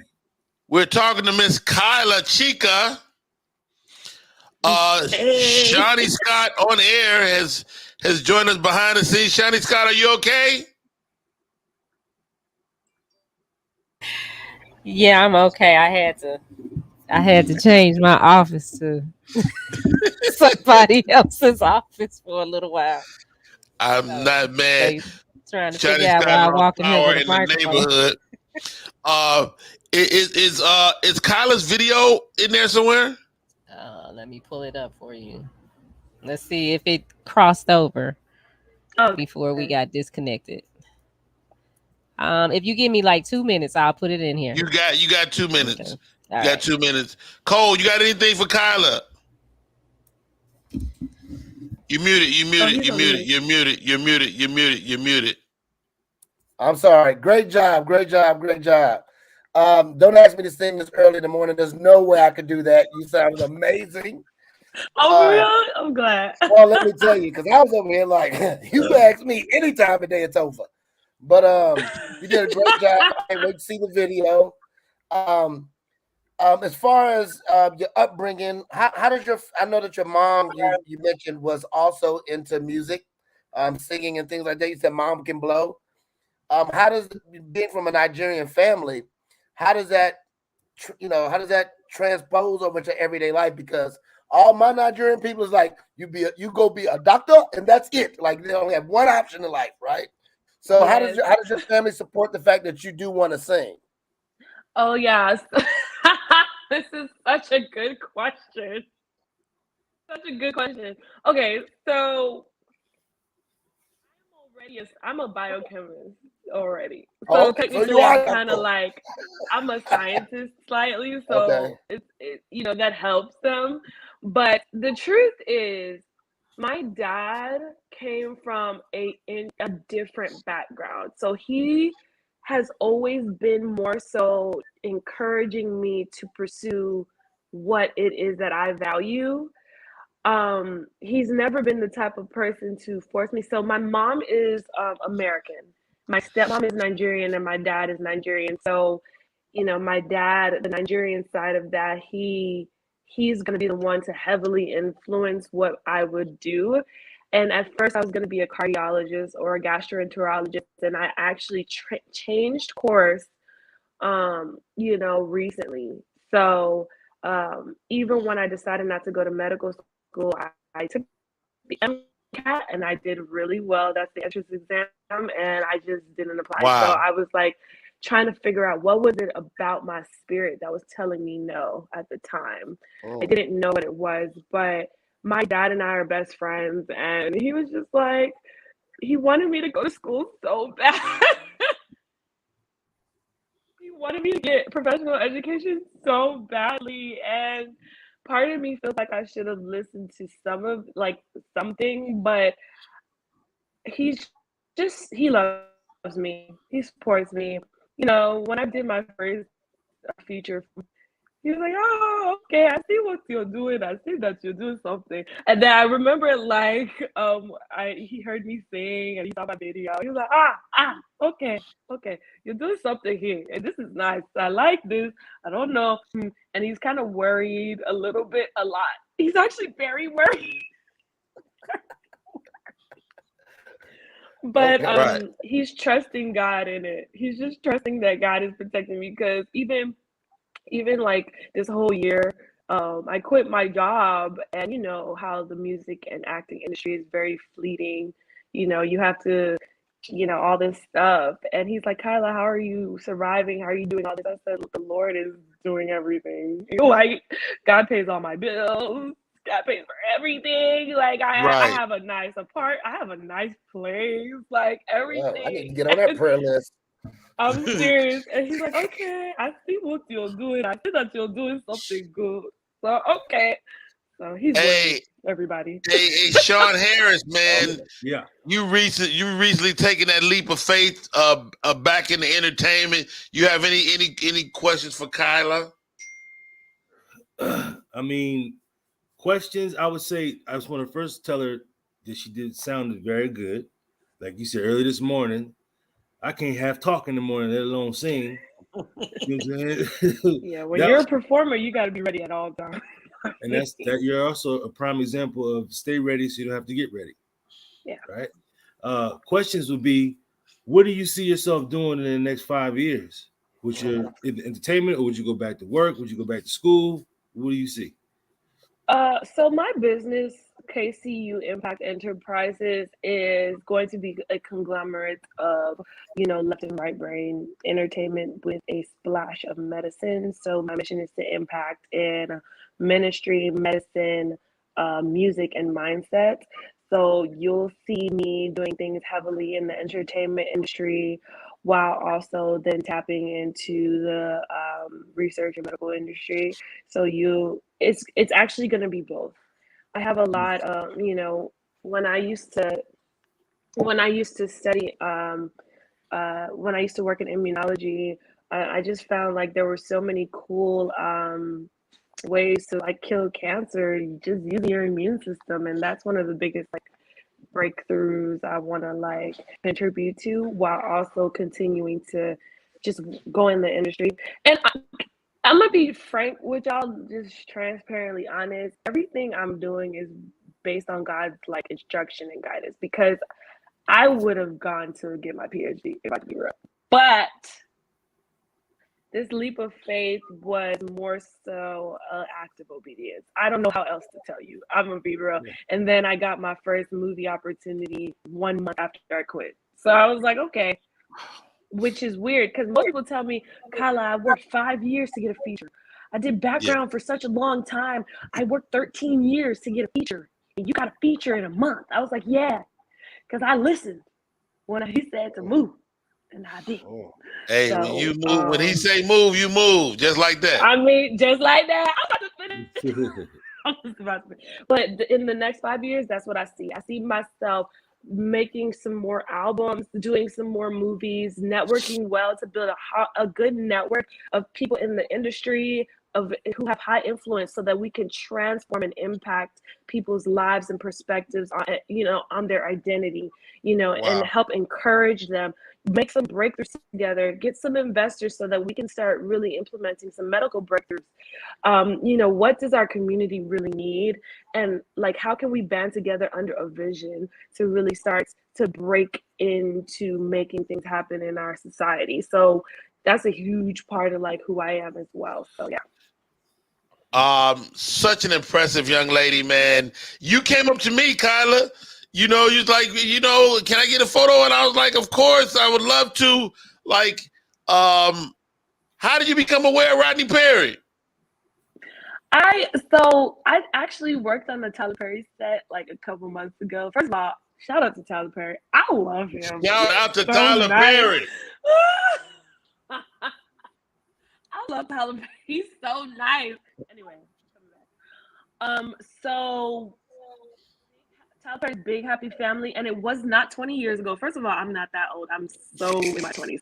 We're talking to Miss Kyla Chica.
Hey.
Shawnee Scott on air has joined us behind the scenes. Shawnee Scott, are you okay?
Yeah, I'm okay. I had to change my office to somebody else's office for a little while.
I'm not mad.
Trying to
Shawnee
figure out
Scott
why I
on
walk in here
power
with a
in the
microphone.
neighborhood. Is Kyla's video in there somewhere?
Let me pull it up for you. Let's see if it crossed over before we got disconnected. If you give me like 2 minutes, I'll put it in here.
You got 2 minutes.
Okay.
You got 2 minutes. Cole, you got anything for Kyla? You muted.
I'm sorry. Great job. Don't ask me to sing this early in the morning. There's no way I could do that. You sounded amazing.
Oh, really? I'm glad.
Well, let me tell you, because I was over here like, you ask me any time of day, it's over. But you did a great job. I can't wait to see the video. As far as your upbringing, how does I know that your mom, you mentioned, was also into music, singing and things like that. You said mom can blow. How does being from a Nigerian family, how does that transpose over to everyday life? Because all my Nigerian people is like, you go be a doctor and that's it. Like they only have one option in life, right? So
Yes.
how does your family support the fact that you do want to sing?
Oh, yes. This is such a good question. Such a good question. Okay, so I'm a biochemist already.
Oh,
So
okay. So you
technically I'm
are
kind of
helpful.
like I'm a scientist slightly,
Okay.
so that helps them. But the truth is my dad came from a different background. So he has always been more so encouraging me to pursue what it is that I value. He's never been the type of person to force me. So my mom is American, my stepmom is Nigerian, and my dad is Nigerian. So my dad, the Nigerian side of that, he's going to be the one to heavily influence what I would do. And at first I was going to be a cardiologist or a gastroenterologist, and I actually changed course recently. So even when I decided not to go to medical school, I took the MCAT and I did really well. That's the entrance exam, and I just didn't apply. So
Wow.
I was like trying to figure out what was it about my spirit that was telling me no at the time. I didn't know what it was, but my dad and I are best friends, and he was just like, he wanted me to go to school so bad. He wanted me to get professional education so badly, and part of me feels like I should have listened to something, but he's he loves me. He supports me. When I did my first feature, he was like, "Oh, okay, I see what you're doing. I see that you're doing something." And then I remember, he heard me sing and he saw my video. He was like, okay, you're doing something here, and this is nice. I like this. I don't know, and he's kind of worried a little bit, a lot. He's actually very worried. But
Okay.
Right.
he's trusting God in it. He's just trusting that God is protecting me, because even like this whole year, I quit my job, and you know how the music and acting industry is very fleeting. You have to, all this stuff. And he's like, Kyla, how are you surviving? How are you doing all this? I said, the Lord is doing everything. Like, God pays all my bills. God pays for everything. Like, I
Right.
have a nice I have a nice place. Like,
Well, I need to
everything.
get on that prayer list.
I'm serious. And he's like, okay, I see what you're doing. I see that you're doing something good. So, okay. So he's worried,
Hey,
everybody.
hey, Sean Harris, man.
Yeah.
You recently taken that leap of faith back into entertainment. You have any questions for Kyla?
I mean, questions. I would say I just want to first tell her that she did sounded very good. Like you said earlier this morning, I can't have talk in the morning, let alone sing. You know what I'm saying?
Yeah, when you're a performer, you got to be ready at all times.
And that's that. You're also a prime example of stay ready so you don't have to get ready.
Yeah.
Right. Questions would be, what do you see yourself doing in the next 5 years? Would you entertainment, or would you go back to work? Would you go back to school? What do you see?
So my business, KCU Impact Enterprises, is going to be a conglomerate of, left and right brain entertainment with a splash of medicine. So my mission is to impact in ministry, medicine, music, and mindset. So you'll see me doing things heavily in the entertainment industry, while also then tapping into the research and medical industry. So it's actually going to be both. I have a lot of, when I used to study, when I used to work in immunology, I just found like there were so many cool ways to like kill cancer just using your immune system, and that's one of the biggest like breakthroughs I want to like contribute to, while also continuing to just go in the industry. And I'm gonna be frank with y'all, just transparently honest. Everything I'm doing is based on God's like instruction and guidance, because I would have gone to get my PhD if I could be real. But this leap of faith was more so an act of obedience. I don't know how else to tell you. I'm gonna be real. And then I got my first movie opportunity 1 month after I quit. So I was like, okay, which is weird because most people tell me, Kyla, I worked 5 years to get a feature. I did background for such a long time. I worked 13 years to get a feature, and you got a feature in a month. I was like, yeah, because I listened when he said to move, and I did.
Hey,
So,
when you move, when he say move, you move, just like that.
I mean, just like that. I'm about to finish. I'm just about to finish. But in the next 5 years, that's what I see. I see myself making some more albums, doing some more movies, networking well to build a good network of people in the industry who have high influence, so that we can transform and impact people's lives and perspectives on their identity, and help encourage them, make some breakthroughs together, get some investors so that we can start really implementing some medical breakthroughs. What does our community really need? And like, how can we band together under a vision to really start to break into making things happen in our society? So that's a huge part of like who I am as well. So yeah.
Such an impressive young lady, man. You came up to me, Kyla. You was like, can I get a photo? And I was like, of course, I would love to. Like, how did you become aware of Rodney Perry?
I actually worked on the Tyler Perry set like a couple months ago. First of all, shout out to Tyler Perry. I love him.
Shout out to Tyler Perry.
I love Tyler Perry. He's so nice. Anyway, so Tyler Perry's Big Happy Family, and it was not 20 years ago. First of all, I'm not that old. I'm so in my 20s.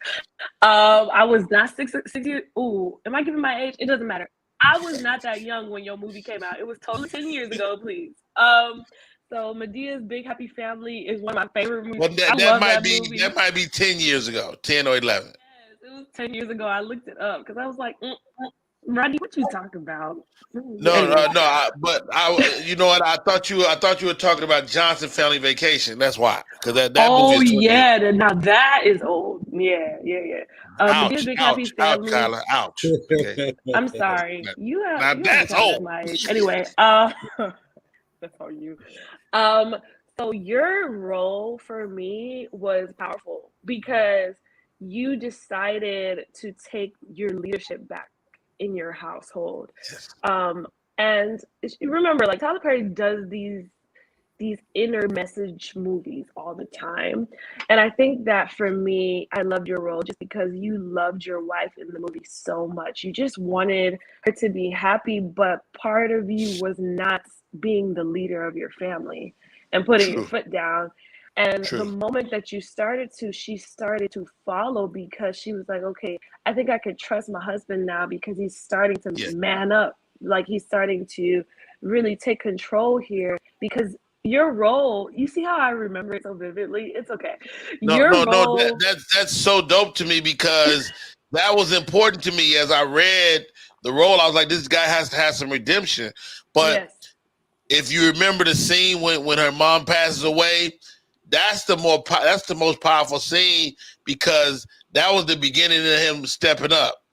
I was not 6 years. Ooh, am I giving my age? It doesn't matter. I was not that young when your movie came out. It was totally 10 years ago, please. So Medea's Big Happy Family is one of my favorite movies.
Well, that might be 10 years ago, 10 or 11.
Yes, it was 10 years ago. I looked it up because I was like, Rodney, what you talking about?
No. But you know what? I thought you were talking about Johnson Family Vacation. That's why, because that movie is 20 years.
Now that is old. Yeah.
Ouch,
Big Happy Family.
Kyla, ouch. Okay.
I'm sorry.
That's old.
My age. Anyway, that's all you. So your role for me was powerful because you decided to take your leadership back in your household. And remember, like, Tyler Perry does these inner message movies all the time. And I think that for me, I loved your role just because you loved your wife in the movie so much. You just wanted her to be happy, but part of you was not being the leader of your family and putting your foot down. And the moment that she started to follow, because she was like, okay, I think I could trust my husband now because he's starting to man up. Like, he's starting to really take control here, because your role, you see how I remember it so vividly? It's okay.
No, that's so dope to me, because that was important to me. As I read the role, I was like, this guy has to have some redemption. But if you remember the scene when her mom passes away, that's the most powerful scene, because that was the beginning of him stepping up,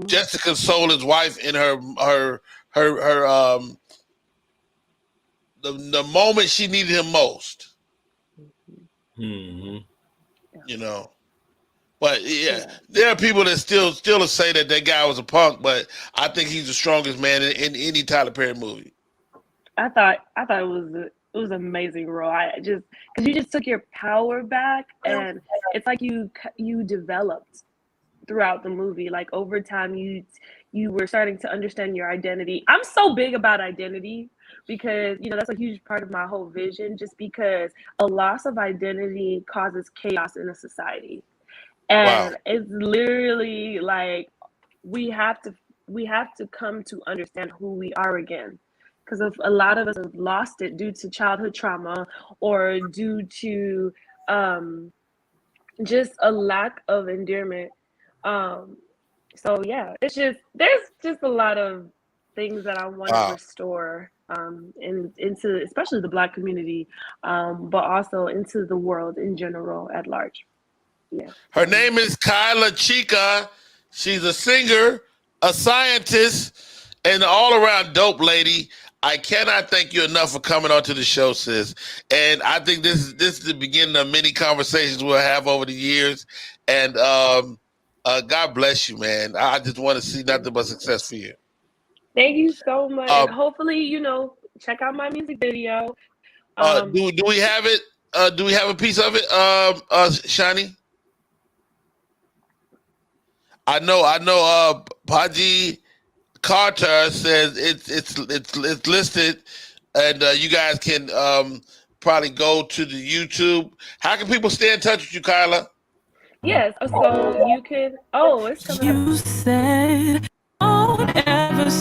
just to console his wife in her the moment she needed him most. But there are people that still say that guy was a punk, but I think he's the strongest man in any Tyler Perry movie.
I thought it was an amazing role. Because you just took your power back, and it's like you developed throughout the movie. Like, over time, you were starting to understand your identity. I'm so big about identity because that's a huge part of my whole vision. Just because a loss of identity causes chaos in a society, and it's literally like we have to come to understand who we are again. Because a lot of us have lost it due to childhood trauma or due to just a lack of endearment. So yeah, there's just a lot of things that I want to restore into especially the Black community, but also into the world in general at large. Yeah.
Her name is Kyla Chica. She's a singer, a scientist, and an all-around dope lady. I cannot thank you enough for coming onto the show, sis. And I think this is the beginning of many conversations we'll have over the years. And God bless you, man. I just want to see nothing but success for you.
Thank you so much. And hopefully, check out my music video.
Do we have it? Do we have a piece of it, Shani? I know. Paji Carter says it's listed, and you guys can probably go to the YouTube. How can people stay in touch with you, Kyla?
Yes, so you can. Oh, it's coming up.
You said, don't ever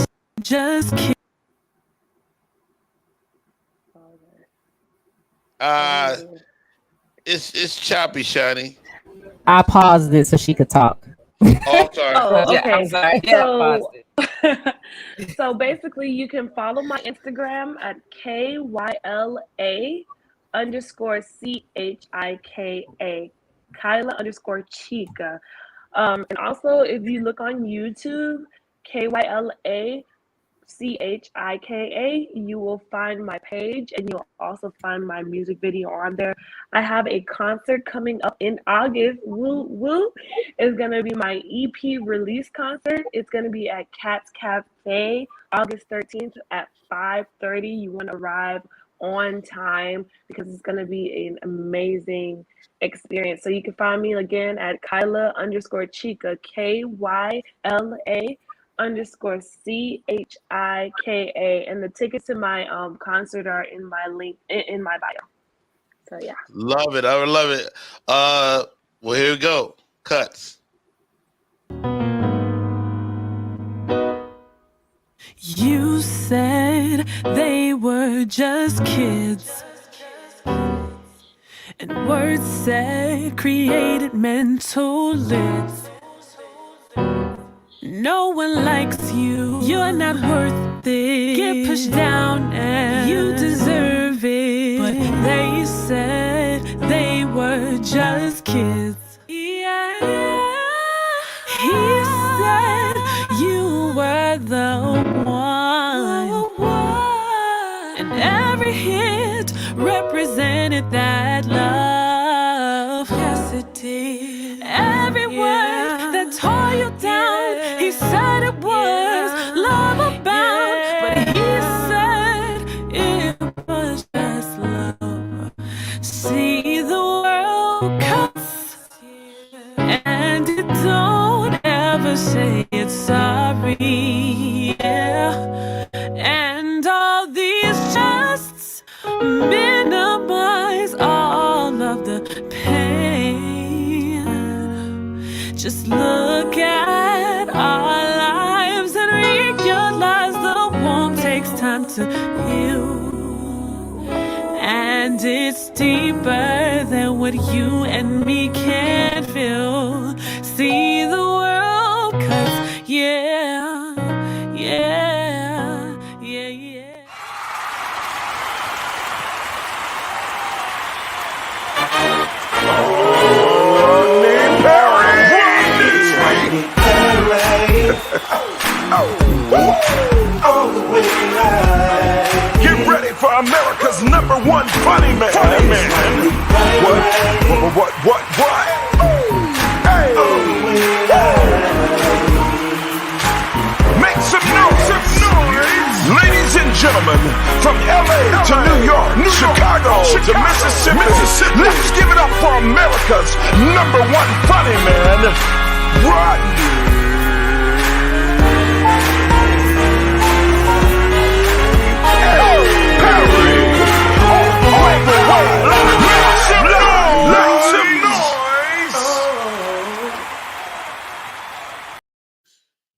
just kidding.
It's choppy, Shani.
I paused it so she could talk.
Oh, sorry.
Oh, okay.
Yeah, I'm sorry.
So basically, you can follow my Instagram at KYLA_CHIKA, Kyla_Chica. And also, if you look on YouTube, KYLA CHIKA, you will find my page and you'll also find my music video on there. I have a concert coming up in August. Woo woo. It's gonna be my EP release concert. It's gonna be at Cat's Cafe August 13th at 5:30. You want to arrive on time because it's gonna be an amazing experience. So you can find me again at Kyla_Chica, KYLA_CHIKA, and the tickets to my concert are in my link in my bio. So yeah,
love it. I love it. Well, here we go. Cuts.
You said they were just kids, and words said created mental lids. No one likes you, you're not worth it. Get pushed down and you deserve it. But they said they were just kids. Yeah. He said you were the one. And every hit represented that love. Yes, it did. Every word that tore you down, he said it was love about, but he said it was just love. See the world cuts, and it don't ever say it's sorry. Yeah. And all these justs minimize all of the pain. Just look at our lives and realize the wound takes time to heal. And it's deeper than what you and me can feel. See the world, 'cause yeah, yeah, yeah, yeah.
Get ready for America's #1 funny man. What? Hey. Make some noise. Ladies and gentlemen, from LA to New York, Chicago to Mississippi, let's give it up for America's #1 funny man, Rodney.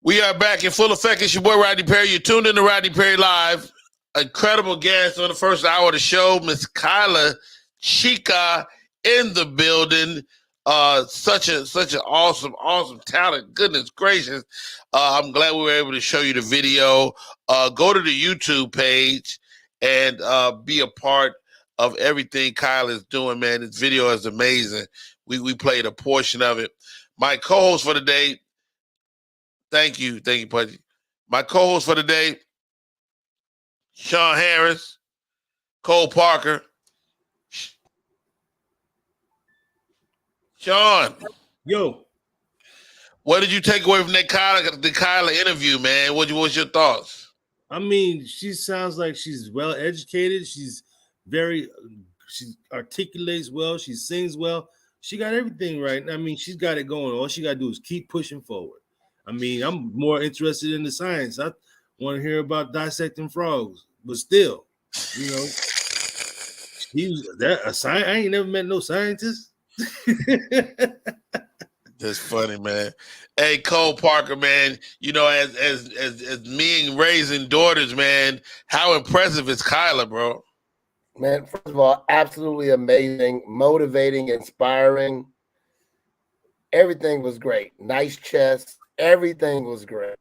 We are back in full effect. It's your boy Rodney Perry. You're tuned in to Rodney Perry Live. Incredible guest on the first hour of the show, Miss Kyla Chica in the building. Such an awesome talent. Goodness gracious. I'm glad we were able to show you the video. Go to the YouTube page and be a part of everything Kyla is doing, man. This video is amazing. We played a portion of it. My co-host for the day, thank you, Pudgy. My co-host for the day, Sean Harris, Cole Parker. Sean.
Yo.
What did you take away from the Kyla interview, man? What's your thoughts?
I mean, she sounds like she's well educated. She articulates well. She sings well. She got everything right. I mean, she's got it going. All she got to do is keep pushing forward. I mean, I'm more interested in the science. I want to hear about dissecting frogs, but still, you know, I ain't never met no scientist.
That's funny, man. Hey, Cole Parker, man. You know, as me and raising daughters, man, how impressive is Kyla, bro?
Man, first of all, absolutely amazing, motivating, inspiring. Everything was great. Nice chest. Everything was great.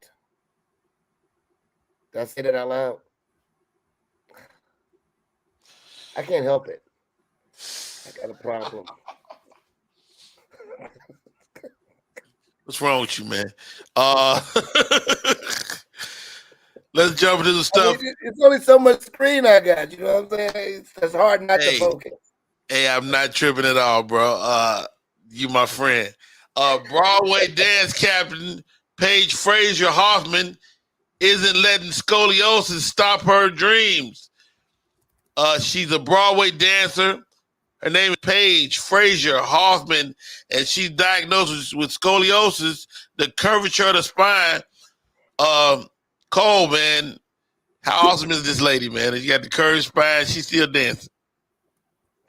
Did I say that out loud? I can't help it. I got a problem.
What's wrong with you, man? Let's jump into the stuff.
I mean, it's only so much screen I got. You know what I'm saying? It's hard not to focus.
Hey, I'm not tripping at all, bro. You my friend. Broadway dance captain Paige Frazier Hoffman isn't letting scoliosis stop her dreams. She's a Broadway dancer. Her name is Paige Frazier Hoffman, and she's diagnosed with scoliosis, the curvature of the spine. Cole, man, how awesome is this lady, man? She got the curved spine. She's still dancing.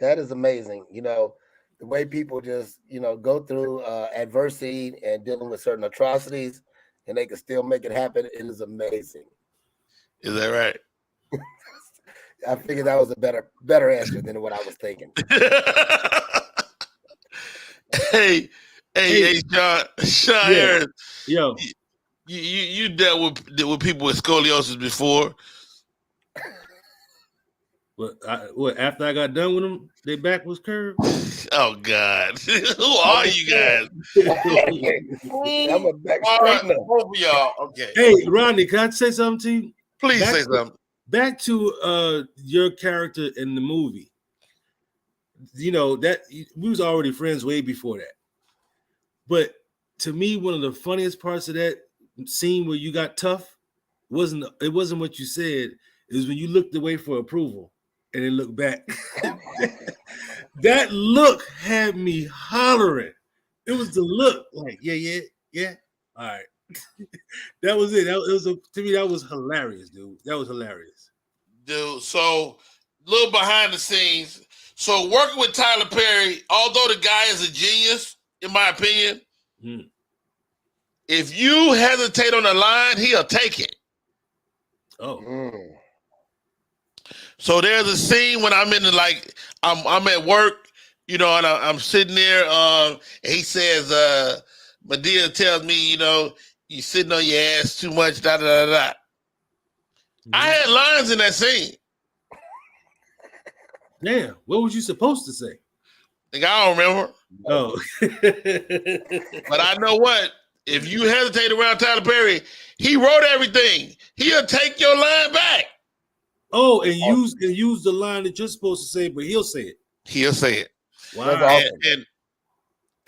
That is amazing. You know, the way people just, you know, go through adversity and dealing with certain atrocities, and they can still make it happen. It is amazing.
Is that right?
I figured that was a better answer than what I was thinking.
Hey, Sean
Yeah.
Aaron,
Yo,
you dealt with people with scoliosis before.
what? After I got done with them, their back was curved.
Oh God, who are you guys?
I'm a back
All right,
straightener.
both of y'all. Okay.
Hey, Rodney, can I say something to you?
Please say something.
Back to your character in the movie. You know that we was already friends way before that. But to me, one of the funniest parts of that scene where you got tough wasn't what you said. It was when you looked away for approval and then looked back. That look had me hollering. It was the look, like yeah. All right. That was it. To me, that was hilarious, dude. That was hilarious.
Dude, so a little behind the scenes. So working with Tyler Perry, although the guy is a genius, in my opinion, if you hesitate on the line, he'll take it.
Oh.
So there's a scene when I'm in I'm at work, you know, and I'm sitting there, and he says, Medea tells me, you know, you sitting on your ass too much, da da da da. I had lines in that scene.
Damn, what was you supposed to say?
Like, I don't remember.
Oh.
But I know what, if you hesitate around Tyler Perry, he wrote everything. He'll take your line back.
Oh, and use the line that you're supposed to say, but he'll say it.
He'll say it.
Wow.
Awesome.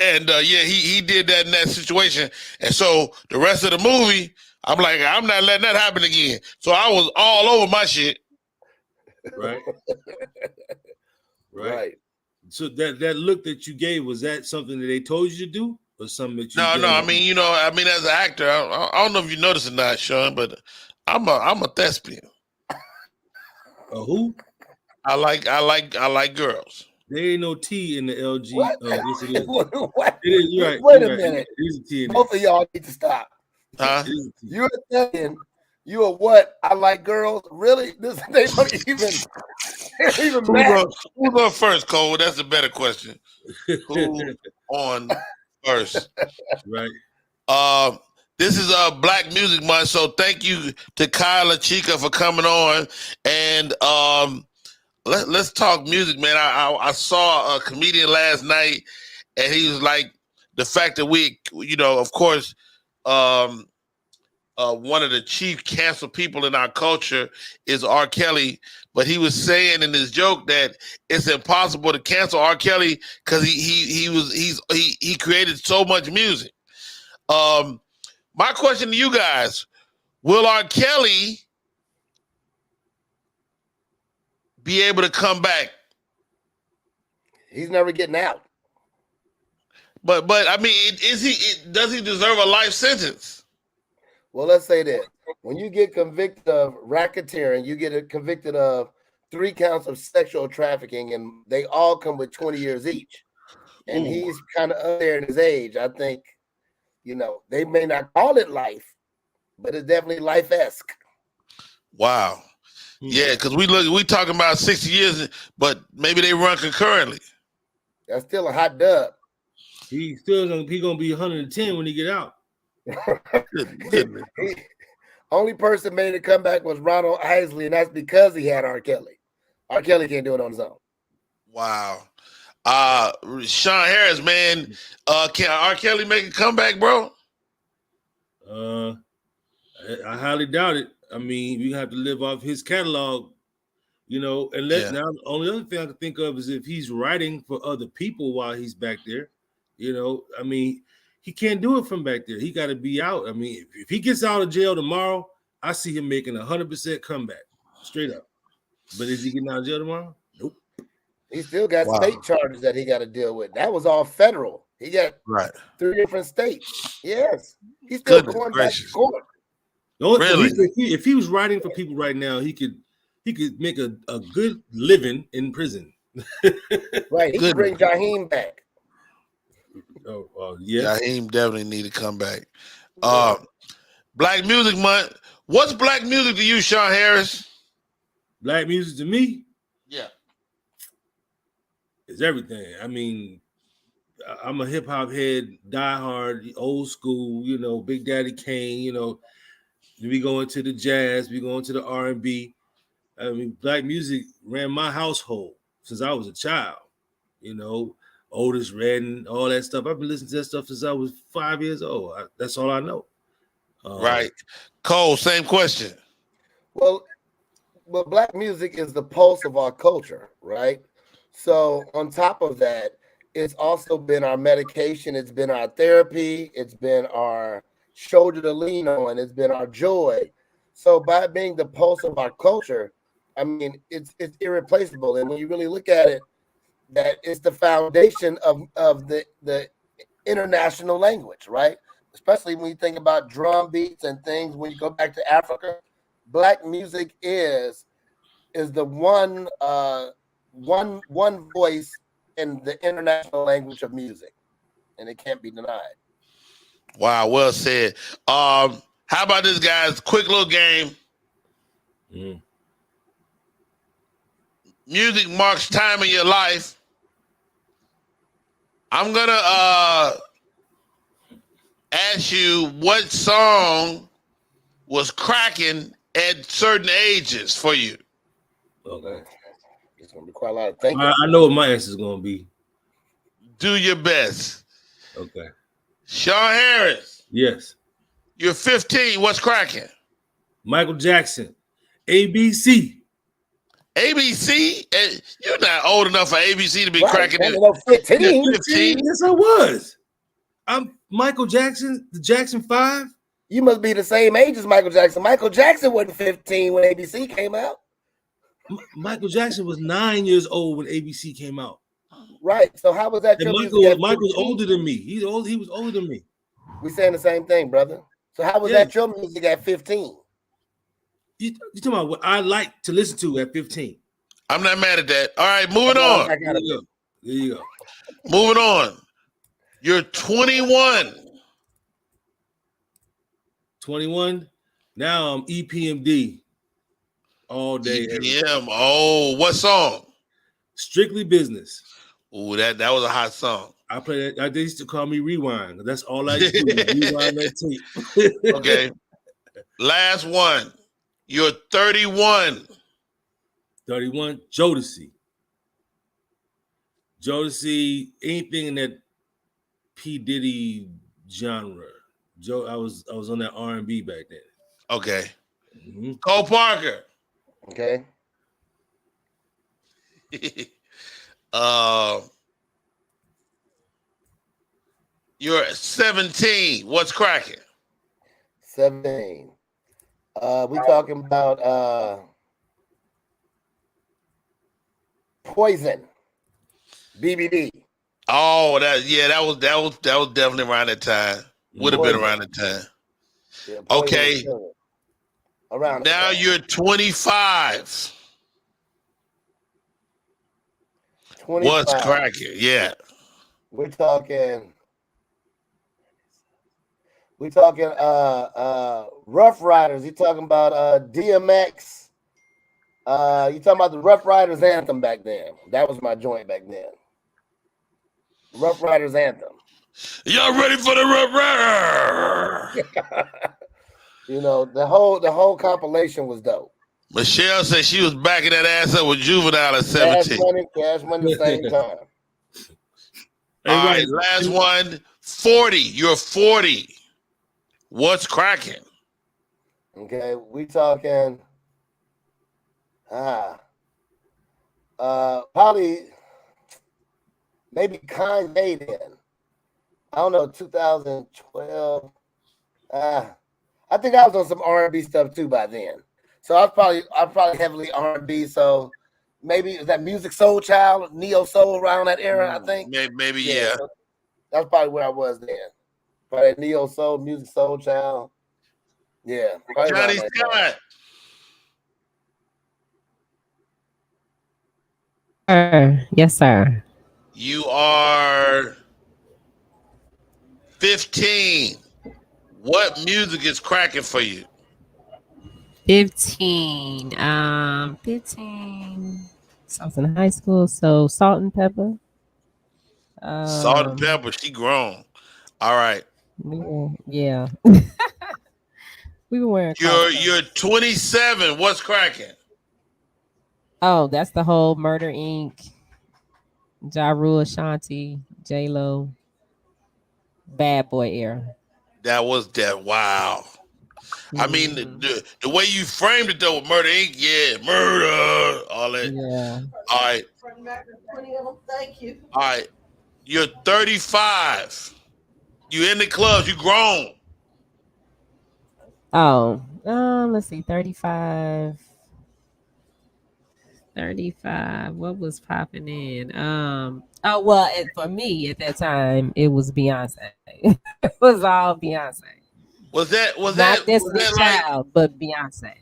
And yeah, he did that in that situation. And so the rest of the movie, I'm like, I'm not letting that happen again. So I was all over my shit.
Right. Right. So that look that you gave, was that something that they told you to do, or something that you?
No. I mean, you know, as an actor, I don't know if you noticed or not, Sean, but I'm a thespian.
A who?
I like girls.
There ain't no T in the LG.
What?
Yes, it is.
What?
It is. You're right.
Wait
You're
a
right.
minute.
There's a T in
Both of y'all need to stop.
Huh?
You're saying you are what? I like girls. Really? They don't even match.
Who's on first, Cole? That's a better question. Who's on first?
Right.
This is Black Music Month, so thank you to Kyla Chica for coming on. And let's talk music, man. I saw a comedian last night, and he was like, the fact that we, you know, of course, one of the chief cancel people in our culture is R. Kelly, but he was saying in his joke that it's impossible to cancel R. Kelly because he created so much music. My question to you guys: will R. Kelly be able to come back?
He's never getting out.
But I mean, does he deserve a life sentence?
Well, let's say this: when you get convicted of racketeering, you get convicted of 3 counts of sexual trafficking, and they all come with 20 years each. And he's kind of up there in his age. I think, they may not call it life, but it's definitely life-esque.
Wow. Yeah, because we talking about 60 years, but maybe they run concurrently.
That's still a hot dub.
He gonna be 110 when he get out.
Only person made a comeback was Ronald Isley, and that's because he had R. Kelly. R. Kelly can't do it on his own.
Wow. Sean Harris, man, can R. Kelly make a comeback, bro?
I highly doubt it. I mean, we have to live off his catalog, now the only other thing I can think of is if he's writing for other people while he's back there. I mean, he can't do it from back there. He got to be out. I mean, if he gets out of jail tomorrow, I see him making 100% comeback, straight up. But is he getting out of jail tomorrow? Nope.
He still got state charges that he got to deal with. That was all federal. He got 3 different states. Yes, he's still going back to court.
Really?
If he was writing for people right now, he could make a good living in prison.
Right. He could bring Jaheim back.
Yeah.
Jaheim definitely need to come back. Black Music Month. What's black music to you, Sean Harris?
Black music to me?
Yeah.
It's everything. I mean, I'm a hip hop head, diehard, old school, Big Daddy Kane, we go into the jazz, we go into the R&B. I mean, black music ran my household since I was a child, Otis Redding, all that stuff. I've been listening to that stuff since I was 5 years old. That's all I know.
Right. Cole, same question.
Well, black music is the pulse of our culture, right? So on top of that, it's also been our medication. It's been our therapy. It's been our shoulder to lean on. It's been our joy. So by being the pulse of our culture, I mean, it's irreplaceable. And when you really look at it, that is the foundation of the international language, right? Especially when you think about drum beats and things. When you go back to Africa, black music is the one voice in the international language of music, and it can't be denied.
Wow, well said. How about this, guys? Quick little game. Music marks time in your life. I'm gonna ask you what song was cracking at certain ages for you.
Okay.
It's gonna be quite a lot of thinking.
I know what my answer is gonna be.
Do your best.
Okay.
Sean Harris.
Yes.
You're 15. What's cracking?
Michael Jackson. ABC.
ABC? You're not old enough for ABC to be cracking it.
15.
15?
Yes, I was. I'm Michael Jackson, the Jackson 5.
You must be the same age as Michael Jackson. Michael Jackson wasn't 15 when ABC came out.
Michael Jackson was 9 years old when ABC came out.
Right. So how was that?
Michael's older than me. He was older than me.
We're saying the same thing, brother. So how was that your music at 15?
You talking about what I like to listen to at 15?
I'm not mad at that. All right, moving on.
There you go.
Moving on. You're 21.
21. Now I'm EPMD all day.
EPM. Oh, what song?
Strictly Business.
Oh, that was a hot song.
I play that. They used to call me Rewind. That's all I do. Rewind that tape.
Okay. Last one. You're 31.
31. Jodeci. Jodeci, anything in that P. Diddy genre. I was on that R&B back then.
Okay. Cole Parker.
Okay.
You're 17. What's cracking?
17. We talking about Poison. BBD.
Oh, that was definitely around that time. Would have been around that time.
Yeah,
okay.
Around
now you're 25.
25.
What's cracking? Yeah.
We're talking Rough Riders. You talking about DMX. You talking about the Rough Riders anthem back then. That was my joint back then. Rough Riders anthem.
Y'all ready for the Rough Rider?
You know, the whole compilation was dope.
Michelle said she was backing that ass up with Juvenile at 17.
Cash money, same time.
All right, last one. 40. You're 40. What's cracking?
Okay, we talking probably maybe Kanye then. I don't know, 2012. I think I was on some R&B stuff too by then. So I was probably heavily R&B. So maybe is that Music Soul Child, Neo Soul around that era, I think.
Maybe yeah.
So that's probably where I was then. Probably Neo Soul, Music Soul Child. Yeah.
Johnny Scott.
Yes, sir.
You are 15. What music is cracking for you?
15. 15. So I was in high school, so Salt and Pepper.
Salt and Pepper, she grown. All right.
Yeah. We were wearing
You're 27. What's cracking?
Oh, that's the whole Murder Inc. Ja Rule, Ashanti, J-Lo, Bad Boy era.
That was that. Wow. I mean, the way you framed it though with Murder Inc. Yeah, murder, all that.
Yeah.
All right.
Thank you.
All right. You're 35. You in the clubs. You grown.
Oh, let's see, 35. 35. What was popping in? For me at that time, it was Beyonce. It was all Beyonce.
Was that
Not Destiny's Child, but Beyonce.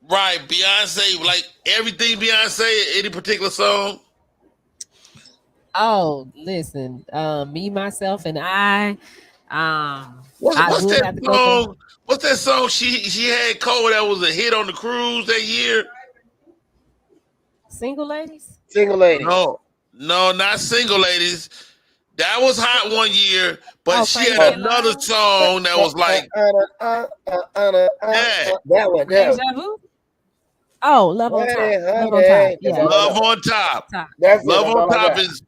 Right, Beyonce, like everything Beyonce, any particular song?
Oh, listen, me, myself, and I.
What's that song? What's that song she had Cole that was a hit on the cruise that year?
Single Ladies?
Single Ladies.
No, not Single Ladies. That was hot one year, but she had another song that was like
that one.
Deja Vu? Oh, Love on Top. Love on Top. Yeah.
Love on Top.
That's
Love
it,
on Top is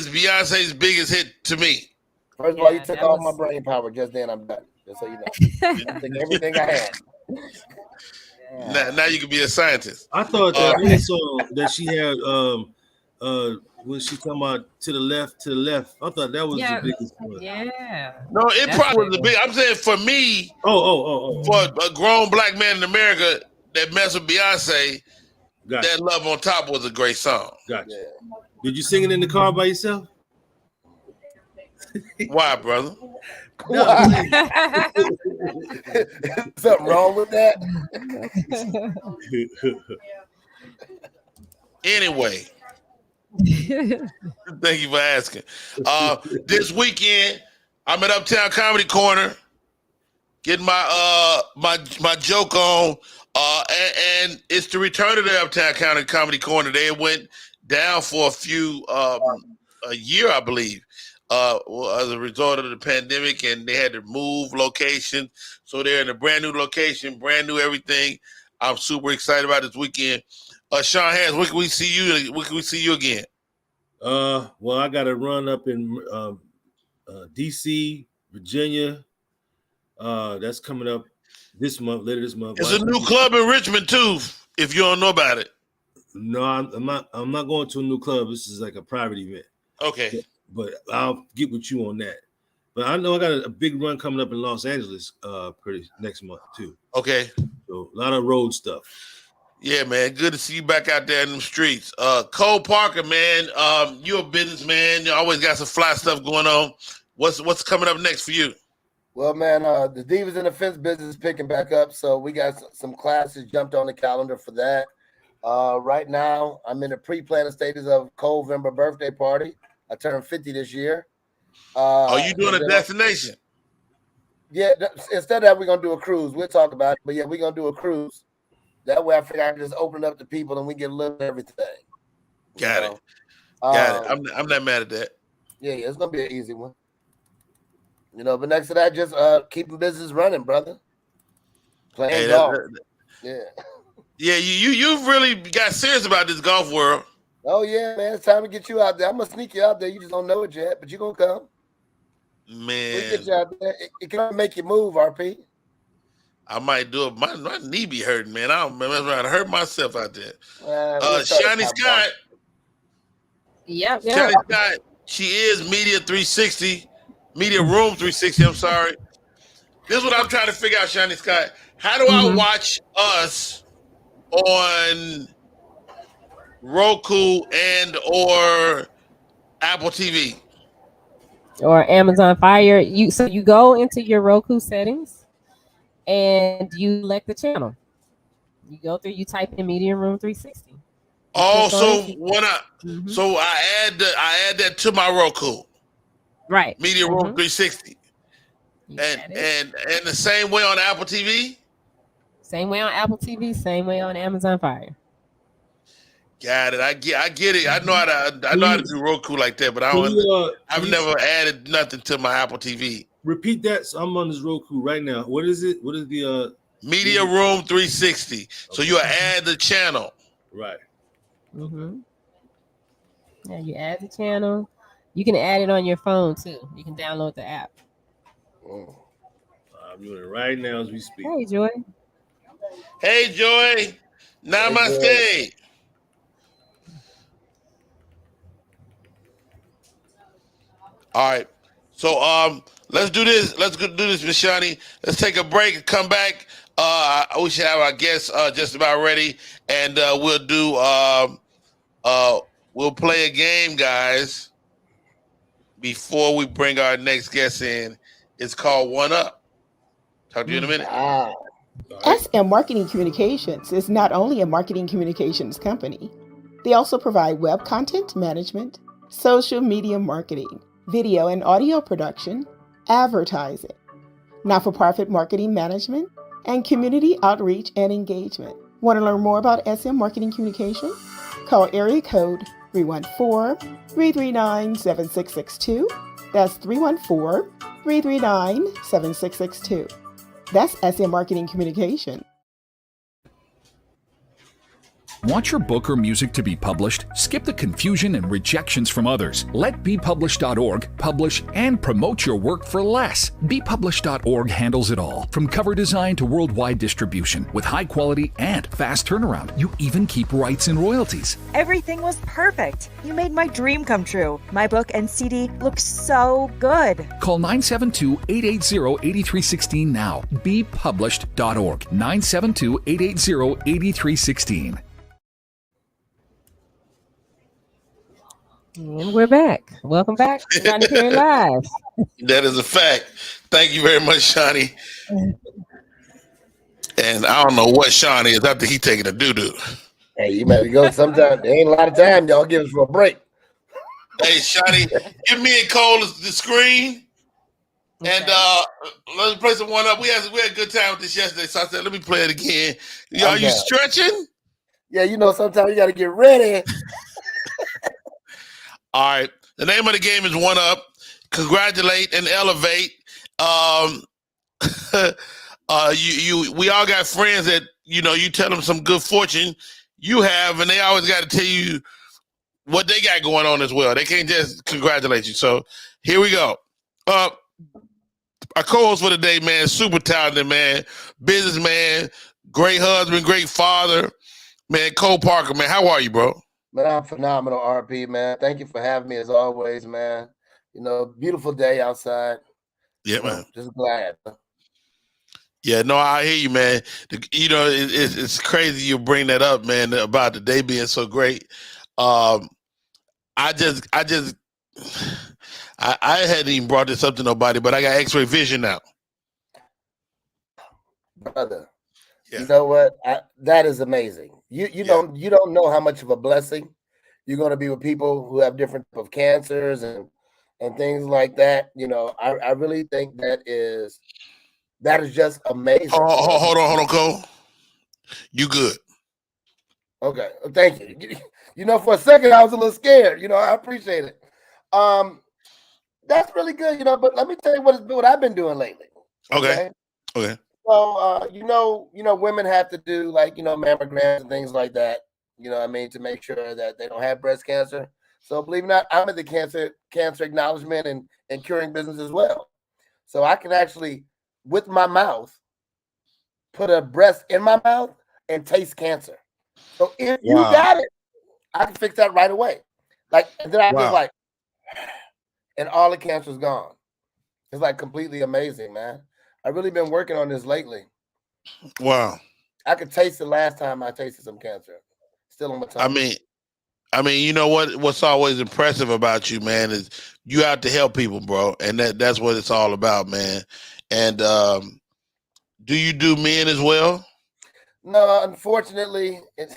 Beyonce's biggest hit to me.
First of all, you took all my brain power just then. I'm done. Just so you know. You took everything I had.
Now you can be a scientist.
I thought that other song that she had when she talking about to the left. I thought that was the biggest one.
Yeah.
No, it probably was the big. I'm saying for me, for a grown black man in America that mess with Beyonce, that Love on Top was a great song.
Gotcha. Yeah. Did you sing it in the car by yourself?
Why, brother?
Something wrong with that?
Anyway, thank you for asking. This weekend, I'm at Uptown Comedy Corner, getting my joke on, and it's the return of the Uptown Comedy Corner. They went down for a year, I believe. As a result of the pandemic, and they had to move location, so they're in a brand new location, brand new everything. I'm super excited about this weekend. Sean Harris, when can we see you? When can we see you again?
Well, I got to run up in DC, Virginia. That's coming up later this month.
There's a new club in Richmond too. If you don't know about it.
No, I'm not going to a new club. This is like a private event.
Okay.
But I'll get with you on that. But I know I got a big run coming up in Los Angeles pretty next month too.
Okay.
So a lot of road stuff.
Yeah, man. Good to see you back out there in the streets. Cole Parker, man. You're a businessman. You always got some fly stuff going on. What's coming up next for you?
Well, man, the Divas in the Fence business is picking back up, so we got some classes jumped on the calendar for that. Right now, I'm in the pre-planning stages of Coldvember birthday party. I turned 50 this year.
Are you doing a destination?
Yeah, instead of that, we're going to do a cruise. We'll talk about it, but yeah, we're going to do a cruise. That way I figure I can just open it up to people and we get a little of everything.
Got it. I'm not mad at that.
Yeah, it's going to be an easy one. But next to that, just keeping business running, brother. Playing golf. Yeah.
Yeah, you've really got serious about this golf world.
Oh, yeah, man. It's time to get you out there. I'm going to sneak you out there. You just don't know it yet, but you're going to come.
Man.
We'll get you out there. It can make you move, RP.
I might do it. My knee be hurting, man. I don't remember I hurt myself out there. Shiny Scott.
Yep.
Shiny Scott. She is Media 360. Media Room 360. I'm sorry. This is what I'm trying to figure out, Shiny Scott. How do I watch us on Roku and or Apple TV
or Amazon Fire? You go into your Roku settings and you select the channel. You go through, you type in Media Room 360.
Oh, so when so I add that to my Roku.
Right.
Media Room 360. And the same way on Apple TV?
Same way on Apple TV, same way on Amazon Fire.
Got it. I get it. I know how to do Roku like that, but I've never added nothing to my Apple TV.
Repeat that. So I'm on this Roku right now. What is it? What is the
Media Room 360? Okay. So you add the channel.
Right.
Yeah, you add the channel. You can add it on your phone too. You can download the app.
I'm doing it right now as we speak.
Hey, Joy.
Hey, Joy. Namaste. Hey, all right. So let's do this. Let's do this, Miss Shani. Let's take a break and come back. We should have our guests just about ready, and we'll do we'll play a game, guys, before we bring our next guest in. It's called One Up. Talk to you in a minute.
SM Marketing Communications is not only a marketing communications company. They also provide web content management, social media marketing, video and audio production, advertising, not-for-profit marketing management, and community outreach and engagement. Want to learn more about SM Marketing Communication? Call area code 314-339-7662. That's 314-339-7662. That's SM Marketing Communication.
Want your book or music to be published? Skip the confusion and rejections from others. Let BePublished.org publish and promote your work for less. BePublished.org handles it all, from cover design to worldwide distribution, with high quality and fast turnaround. You even keep rights and royalties.
Everything was perfect. You made my dream come true. My book and CD look so good.
Call 972-880-8316 now. BePublished.org. 972-880-8316.
And we're back. Welcome back to Rodney Perry Live.
That is a fact. Thank you very much, Shawnee. And I don't know what Shawnee is. I think he's taking a doo-doo.
Hey, you better go sometime. There ain't a lot of time. Y'all give us for a break.
Hey, Shawnee, give me and Cole the screen. Okay. And let's play some One Up. We had a good time with this yesterday, so I said, let me play it again. Are you stretching?
Yeah, sometimes you got to get ready.
All right. The name of the game is One Up. Congratulate and elevate. We all got friends that you tell them some good fortune you have, and they always got to tell you what they got going on as well. They can't just congratulate you. So here we go. Our co-host for the day, man, super talented man, businessman, great husband, great father, man. Cole Parker, man. How are you, bro?
Man, I'm phenomenal, RP, man. Thank you for having me as always, man. Beautiful day outside.
Yeah, man.
Just glad.
Yeah, no, I hear you, man. It's crazy you bring that up, man, about the day being so great. I hadn't even brought this up to nobody, but I got X-ray vision now.
Brother,
yeah.
You know what? That is amazing. You don't know how much of a blessing you're going to be with people who have different type of cancers and things like that. I really think that is just amazing.
Hold on, Cole. You good?
Okay, thank you. For a second I was a little scared. I appreciate it. That's really good. But let me tell you what I've been doing lately.
Okay.
So, women have to do mammograms and things like that. To make sure that they don't have breast cancer. So, believe it or not, I'm in the cancer acknowledgement and curing business as well. So I can actually, with my mouth, put a breast in my mouth and taste cancer. So if you got it, I can fix that right away. And then I just and all the cancer is gone. It's completely amazing, man. I've really been working on this lately.
Wow.
I could taste the last time I tasted some cancer. Still on my tongue.
I mean, you know what's always impressive about you, man, is you out to help people, bro. And that's what it's all about, man. And do you do men as well?
No, unfortunately, it's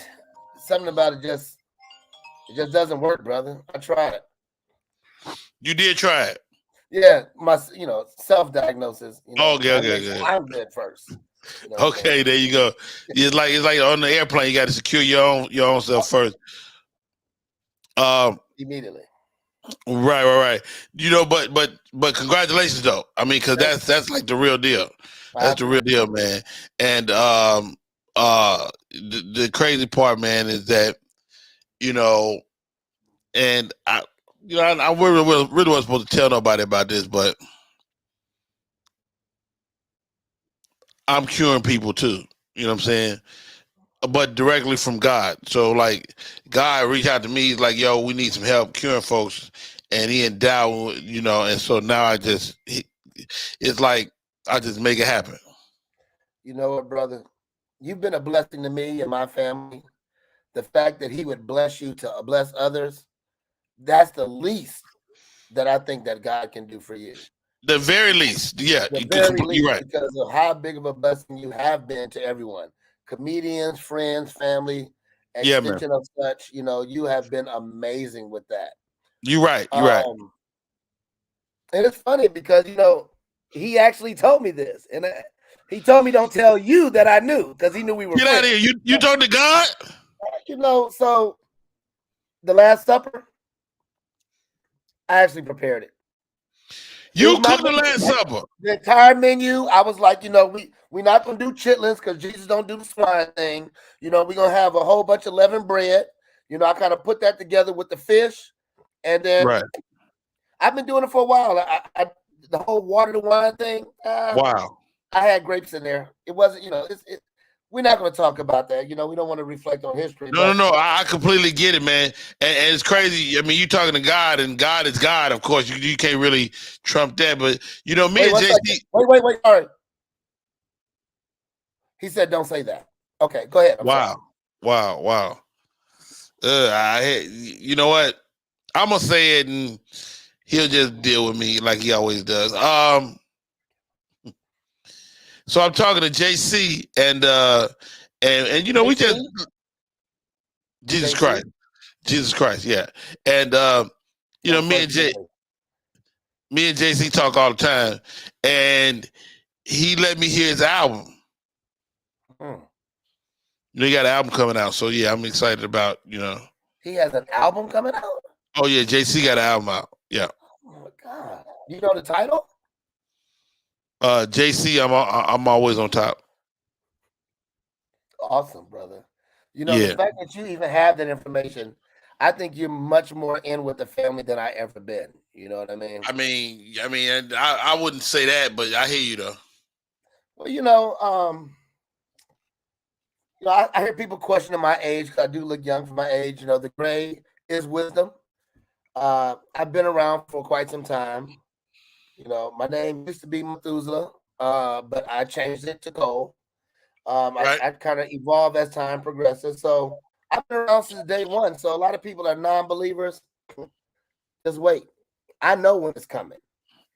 something about it just doesn't work, brother. I tried it.
You did try it?
Yeah, my self-diagnosis.
Okay.
I'm good first.
Okay, there you go. It's like on the airplane, you got to secure your own self first.
Immediately.
Right. But congratulations though. I mean, because that's like the real deal. That's the real deal, man. And the crazy part, man, is that and I really wasn't supposed to tell nobody about this, but I'm curing people too. You know what I'm saying? But directly from God. So God reached out to me. He's like, yo, we need some help curing folks. And he endowed, and so now it's like I just make it happen.
You know what, brother? You've been a blessing to me and my family. The fact that he would bless you to bless others, that's the least that I think that God can do for you.
The very least. Yeah.
The very least,
you're right.
Because of how big of a blessing you have been to everyone. Comedians, friends, family, extension of such, you have been amazing with that.
You're right. You're right.
And it's funny because, he actually told me this. And he told me don't tell you that I knew because he knew we were
Get out of here. You talked to God?
So the Last Supper, I actually prepared it.
You cooked the Last Supper?
The entire menu, I was like, we're not going to do chitlins because Jesus don't do the swine thing. We're going to have a whole bunch of leavened bread. I kind of put that together with the fish. And then I've been doing it for a while. The whole water to wine thing.
Wow.
I had grapes in there. It wasn't, we're not going to talk about that. We don't want to reflect on history.
No. I completely get it, man. And it's crazy. I mean, you're talking to God, and God is God. Of course, you can't really trump that. But, me and JC.
Wait. All right. He said, don't say that. Okay, go ahead.
Wow. You know what? I'm going to say it, and he'll just deal with me like he always does. So I'm talking to JC, and we just Jesus Christ, yeah. And me and JC talk all the time, and he let me hear his album. He got an album coming out, so yeah, I'm excited about.
He has an album coming out.
Oh yeah, JC got an album out. Yeah.
Oh my God, you know the title?
JC, I'm always on top.
Awesome, brother. The fact that you even have that information, I think you're much more in with the family than I ever been. You know what I mean?
I mean, I wouldn't say that, but I hear you though.
Well, I hear people questioning my age because I do look young for my age. The gray is wisdom. I've been around for quite some time. You know, my name used to be Methuselah, but I changed it to Cole. I kind of evolve as time progresses. So I've been around since day one. So a lot of people are non-believers. Just wait. I know when it's coming.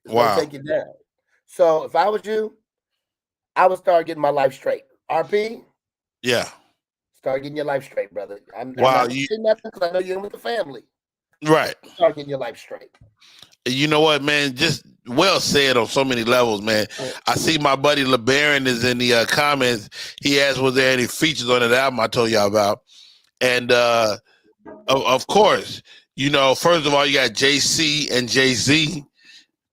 It's gonna take you down. So if I was you, I would start getting my life straight. RP,
Yeah.
start getting your life straight, brother. I'm
Wow.
not saying nothing because I know you're in with the family.
Right.
Start getting your life straight.
You know what, man? Just well said on so many levels, man. I see my buddy LeBaron is in the comments. He asked, was there any features on that album I told y'all about? And of course, you know, first of all, you got JC and Jay-Z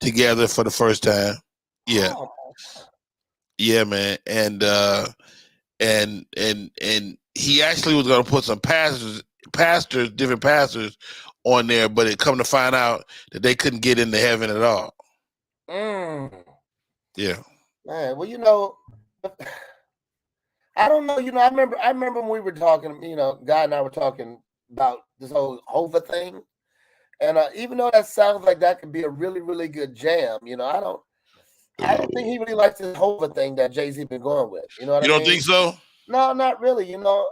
together for the first time. Yeah. Yeah, man. And he actually was gonna put some different pastors on there, but it come to find out that they couldn't get into heaven at all. Yeah.
Man, well, you know, I don't know. You know, I remember when we were talking, you know, Guy and I were talking about this whole Hova thing. And even though that sounds like that could be a really, really good jam, you know, I don't think he really likes this Hova thing that Jay-Z been going with. You know what I mean?
You don't think so?
No, not really. You know,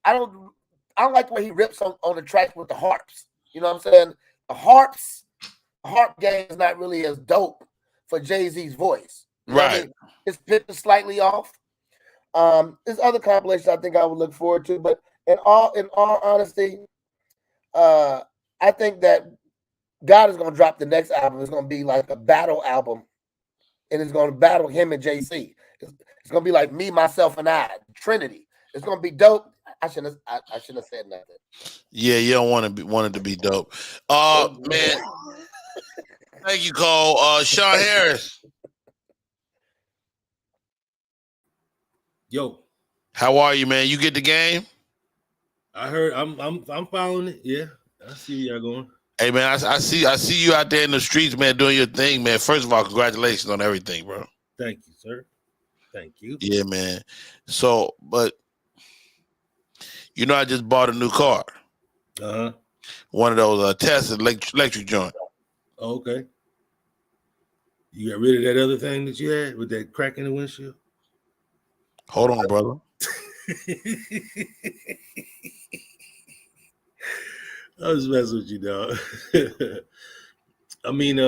I don't like the way he rips on the tracks with the harps. You know what I'm saying? The harp game is not really as dope for Jay-Z's voice. You know what I mean? His pitch is slightly off. There's other compilations I think I would look forward to, but in all honesty, I think that God is going to drop the next album. It's going to be like a battle album, and it's going to battle him and JC. It's going to be like me, myself, and I, Trinity. It's going to be dope. I shouldn't have said nothing.
Yeah, you don't want it to be dope. Man. Thank you, Cole. Sean Harris.
Yo.
How are you, man? You get the game?
I heard I'm following it. Yeah. I see y'all going.
Hey man, I see you out there in the streets, man, doing your thing, man. First of all, congratulations on everything, bro.
Thank you, sir. Thank you.
Yeah, man. So, but you know, I just bought a new car. One of those Tesla electric joint.
Oh, okay. You got rid of that other thing that you had with that crack in the windshield?
Hold on, brother.
I was messing with you, dog. I mean,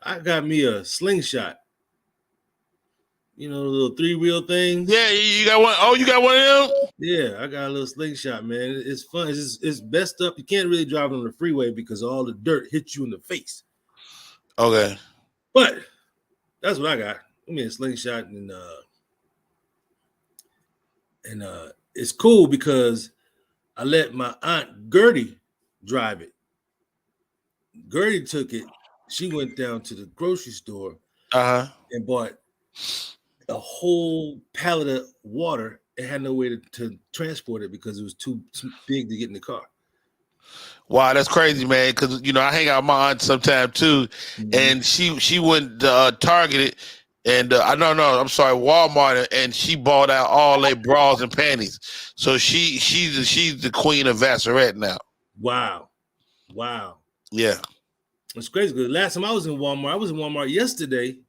I got me a slingshot. You know, the little 3-wheel thing.
Yeah, you got one. Oh, you got one of them?
Yeah, I got a little slingshot, man. It's fun. It's messed up. You can't really drive on the freeway because all the dirt hits you in the face.
Okay.
But that's what I got. I mean, a slingshot, and it's cool because I let my aunt Gertie drive it. Gertie took it. She went down to the grocery store and bought a whole pallet of water and had no way to transport it because it was too big to get in the car.
Wow, that's crazy, man. Because you know I hang out with my aunt sometime too, and she went Target and I'm sorry, Walmart, and she bought out all their bras and panties. So she's the queen of Vassarette now.
Wow.
Yeah,
it's crazy because last time I was in Walmart yesterday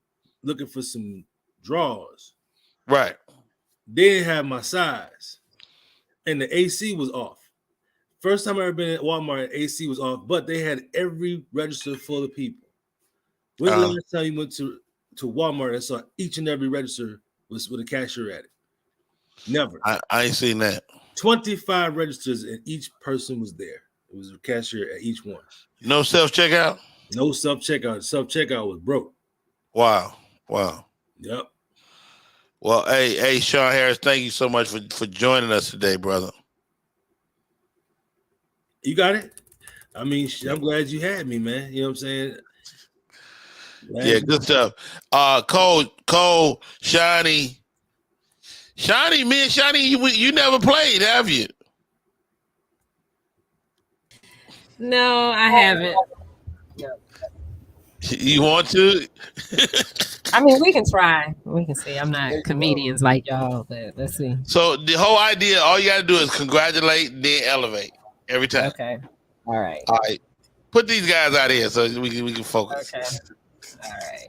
looking for some drawers.
Right.
They didn't have my size, and the AC was off. First time I ever been at Walmart, AC was off, but they had every register full of people. When's the last time you went to Walmart and saw each and every register was with a cashier at it? Never.
I ain't seen that.
25 registers and each person was there. It was a cashier at each one.
No self-checkout?
No self-checkout. Self-checkout was broke.
Wow.
Yep.
Well, hey, Sean Harris, thank you so much for joining us today, brother.
You got it? I mean, I'm glad you had me, man. You know what I'm saying?
Yeah, good stuff. Cole, Shiny, me and Shiny, you never played, have you?
No, I haven't.
You want to?
I mean, we can try. We can see. I'm not comedians like y'all, but let's see.
So the whole idea, all you got to do is congratulate, then elevate every time.
Okay. All right.
Put these guys out here so we can focus.
Okay. All right.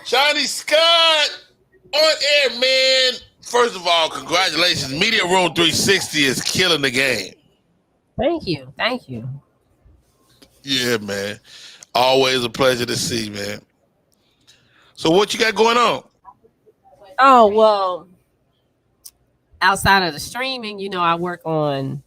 Johnny Scott on air, man. First of all, congratulations. Media Room 360 is killing the game.
Thank you. Thank you.
Yeah, man. Always a pleasure to see, man. So what you got going on?
Oh, well, outside of the streaming, you know, I work on,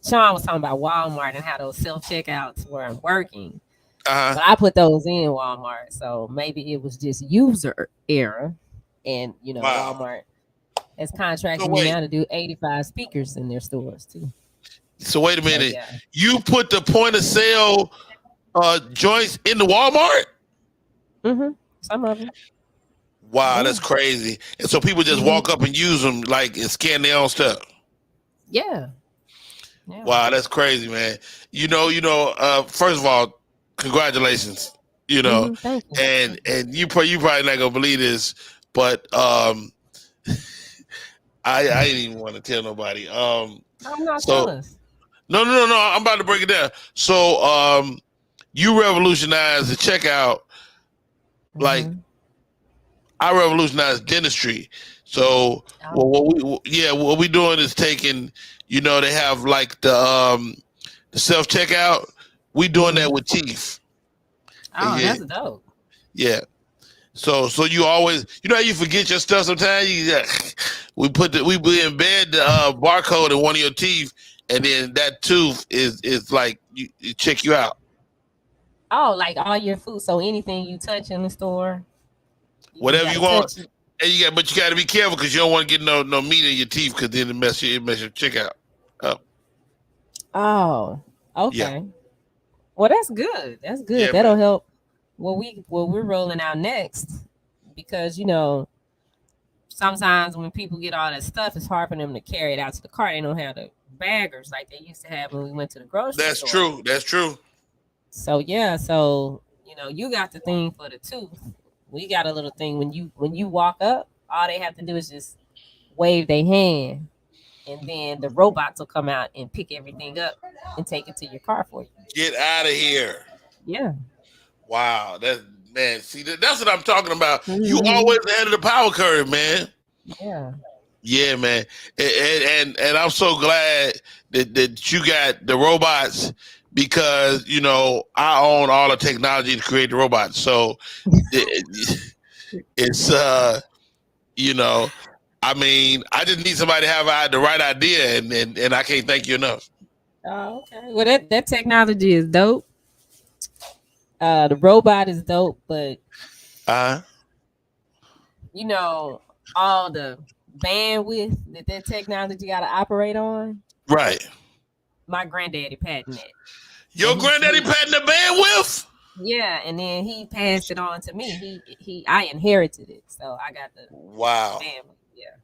Sean was talking about Walmart and how those self-checkouts weren't working.
Uh-huh.
But I put those in Walmart, so maybe it was just user error. And, you know,
Wow.
Walmart has contracted me now to do 85 speakers in their stores, too.
So wait a minute.
yeah.
You put the point of sale joints in the Walmart?
Mm-hmm. Some of them.
Wow, that's crazy. And so people just walk up and use them, like, and scan their own stuff.
Yeah.
Wow, that's crazy, man. You know, first of all, congratulations. You know,
thank you.
and you probably not gonna believe this, but I didn't even want to tell nobody.
I'm not
so
jealous.
no, I'm about to break it down. So you revolutionized the checkout, like I revolutionized dentistry. So what we doing is taking, you know, they have like the self checkout. We doing that with teeth.
Oh, that's dope.
Yeah. So you always, you know how you forget your stuff sometimes? We embed the barcode in one of your teeth, and then that tooth is like it check you out.
Oh, like all your food. So anything you touch in the store,
whatever you want. And but you got to be careful because you don't want to get no meat in your teeth because then it mess your checkout up.
Oh, okay.
Yeah.
Well, that's good. That's good.
Yeah,
That'll help. What we're rolling out next, because you know, sometimes when people get all that stuff, it's hard for them to carry it out to the car. They don't have the baggers like they used to have when we went to the grocery
That's
store.
true. That's true.
So yeah, so you know, you got the thing for the tooth. We got a little thing when you walk up, all they have to do is just wave their hand, and then the robots will come out and pick everything up and take it to your car for you.
Get out of here.
Yeah.
Wow. See, that's what I'm talking about. You always ahead of the power curve, man.
Yeah.
Yeah, man. And I'm so glad that you got the robots because, you know, I own all the technology to create the robots. So it's, you know, I mean, I just need somebody to have the right idea, and I can't thank you enough.
Oh, okay. Well, that technology is dope. The robot is dope, but you know, all the bandwidth that technology got to operate on.
Right.
My granddaddy patented it.
Your granddaddy patented the bandwidth?
Yeah, and then he passed it on to me. I inherited it, so I got the bandwidth. Yeah.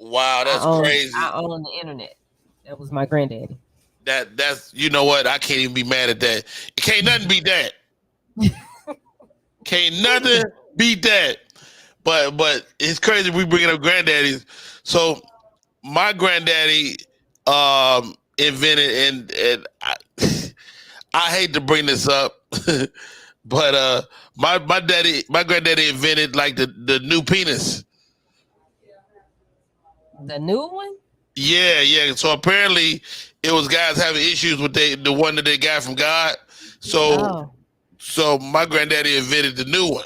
Wow, that's crazy.
I own the internet. That was my granddaddy.
That's you know what? I can't even be mad at that. It can't nothing beat that. Can't nothing beat that. But it's crazy we bringing up granddaddies. So my granddaddy invented and I hate to bring this up, but my granddaddy invented like the new penis.
The new one?
Yeah. So apparently it was guys having issues with the one that they got from God. So my granddaddy invented the new one.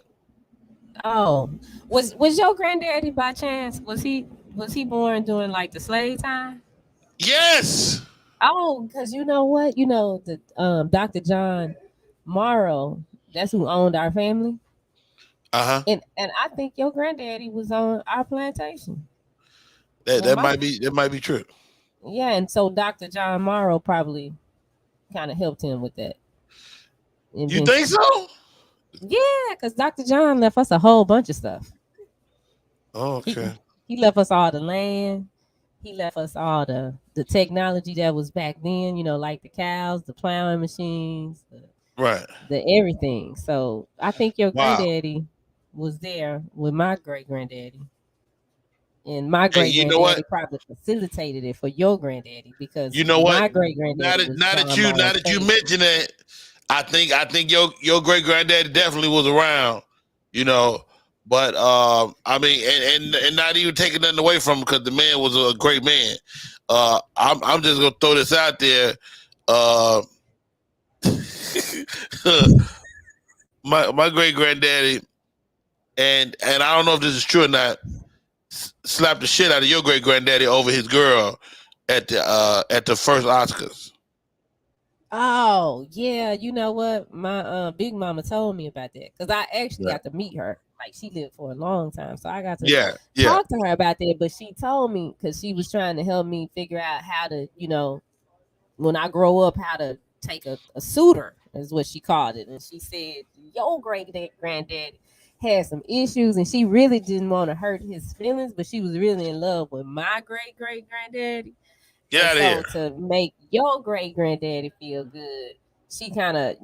Oh. Was your granddaddy by chance, was he born during like the slave time?
Yes.
Oh, because you know what? You know the Dr. John Morrow, that's who owned our family. And I think your granddaddy was on our plantation.
That might be true.
Yeah, and so Dr. John Morrow probably kind of helped him with that.
You think so?
Yeah, because Dr. John left us a whole bunch of stuff.
Oh, okay.
He left us all the land. He left us all the technology that was back then, you know, like the cows, the plowing machines, the everything. So I think your granddaddy was there with my great granddaddy. And my
Hey,
great
you know
granddaddy
what?
probably facilitated it for your granddaddy because
You know
my
what?
great
Now
granddaddy
that
was
now that you
John
now
Miles
that you
Davis.
mention it, I think your great granddaddy definitely was around. You know, but I mean, and not even taking nothing away from him because the man was a great man. I'm just gonna throw this out there. Uh, my great granddaddy, and I don't know if this is true or not, slapped the shit out of your great granddaddy over his girl at the first Oscars.
Oh yeah, you know what? My big mama told me about that because I actually
Yeah.
got to meet her. Like she lived for a long time, so I got to
Yeah.
talk to her about that. But she told me because she was trying to help me figure out how to, when I grow up, how to take a suitor is what she called it. And she said your great granddaddy had some issues, and she really didn't want to hurt his feelings, but she was really in love with my great granddaddy.
Get
And
out of
so
here.
to make your great granddaddy feel good, she kind of,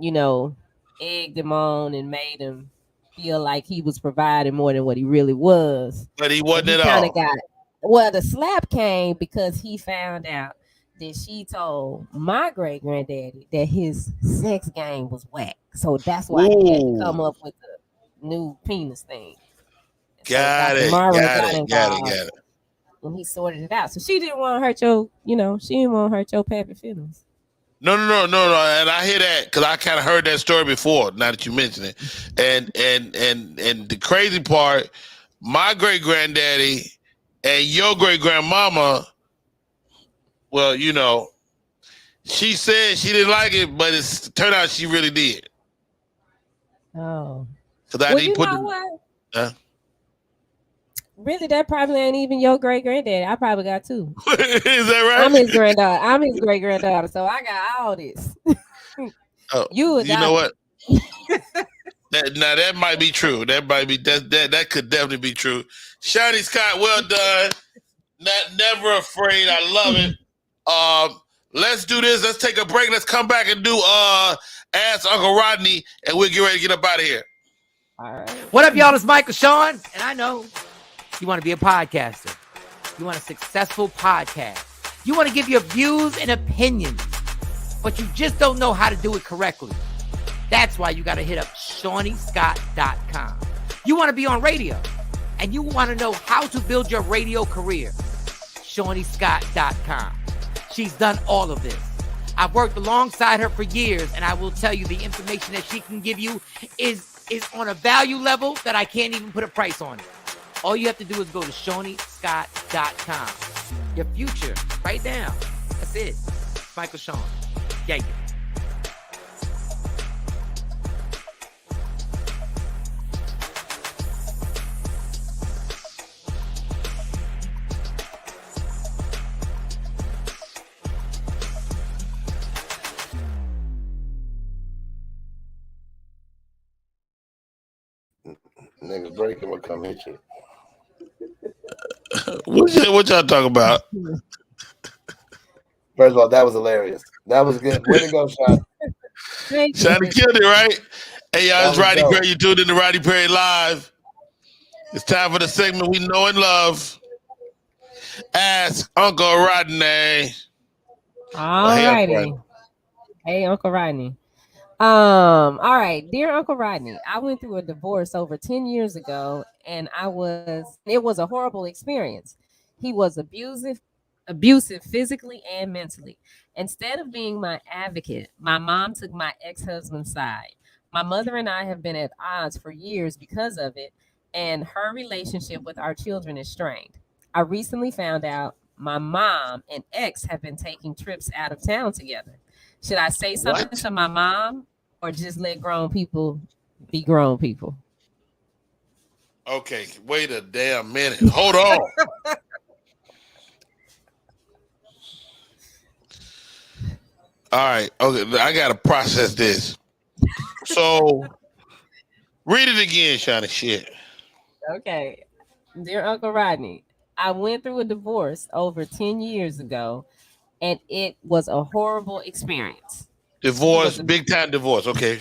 egged him on and made him feel like he was providing more than what he really was.
But he
And
wasn't
he
at
kind of
all.
got, the slap came because he found out that she told my great granddaddy that his sex game was whack. So that's why he had to come
Ooh.
up with the new penis thing. So
Got
Dr.
it.
Mara
Got
got
it. Got it.
involved
Got it.
and he sorted it out. So she didn't want to hurt your, she didn't want to hurt your pappy feelings.
No. And I hear that because I kind of heard that story before. Now that you mention it, and the crazy part, my great granddaddy and your great grandmama. Well, she said she didn't like it, but it turned out she really did.
Oh.
Because I
Well,
didn't
you
put
know
the.
what? Really, that probably ain't even your great granddaddy. I probably got two.
Is that right?
I'm his granddaughter. I'm his great granddaughter. So I got all this. You
know
adopted.
what? Now that might be true. That might be that could definitely be true. Shiny Scott, well done. Never afraid. I love it. Let's do this. Let's take a break. Let's come back and do Ask Uncle Rodney, and we'll get ready to get up out of here.
All right.
What up, y'all? It's Michael Sean, and I know you want to be a podcaster. You want a successful podcast. You want to give your views and opinions, but you just don't know how to do it correctly. That's why you got to hit up ShawneeScott.com. You want to be on radio, and you want to know how to build your radio career. ShawneeScott.com. She's done all of this. I've worked alongside her for years, and I will tell you the information that she can give you is on a value level that I can't even put a price on it. All you have to do is go to ShawneeScott.com. Your future, right now. That's it. Michael Sean. Yeah.
Nigga break him or come hit you.
What y'all talking about?
First of all, that was hilarious. That was good. Way to go, Sean.
Shiny killed it, right? Hey, y'all, it's Rodney Perry. You tuned in to Rodney Perry Live. It's time for the segment we know and love. Ask Uncle Rodney.
All righty. Hey, Uncle Rodney. All right, dear Uncle Rodney, I went through a divorce over 10 years ago, and it was a horrible experience. He was abusive physically and mentally. Instead of being my advocate, my mom took my ex-husband's side. My mother and I have been at odds for years because of it, and her relationship with our children is strained. I recently found out my mom and ex have been taking trips out of town together. Should I say something to my mom or just let grown people be grown people?
Okay, wait a damn minute. Hold on. All right. Okay, I got to process this. So, read it again, Shiny shit.
Okay. Dear Uncle Rodney, I went through a divorce over 10 years ago, and it was a horrible experience.
Divorce, big time divorce. Okay.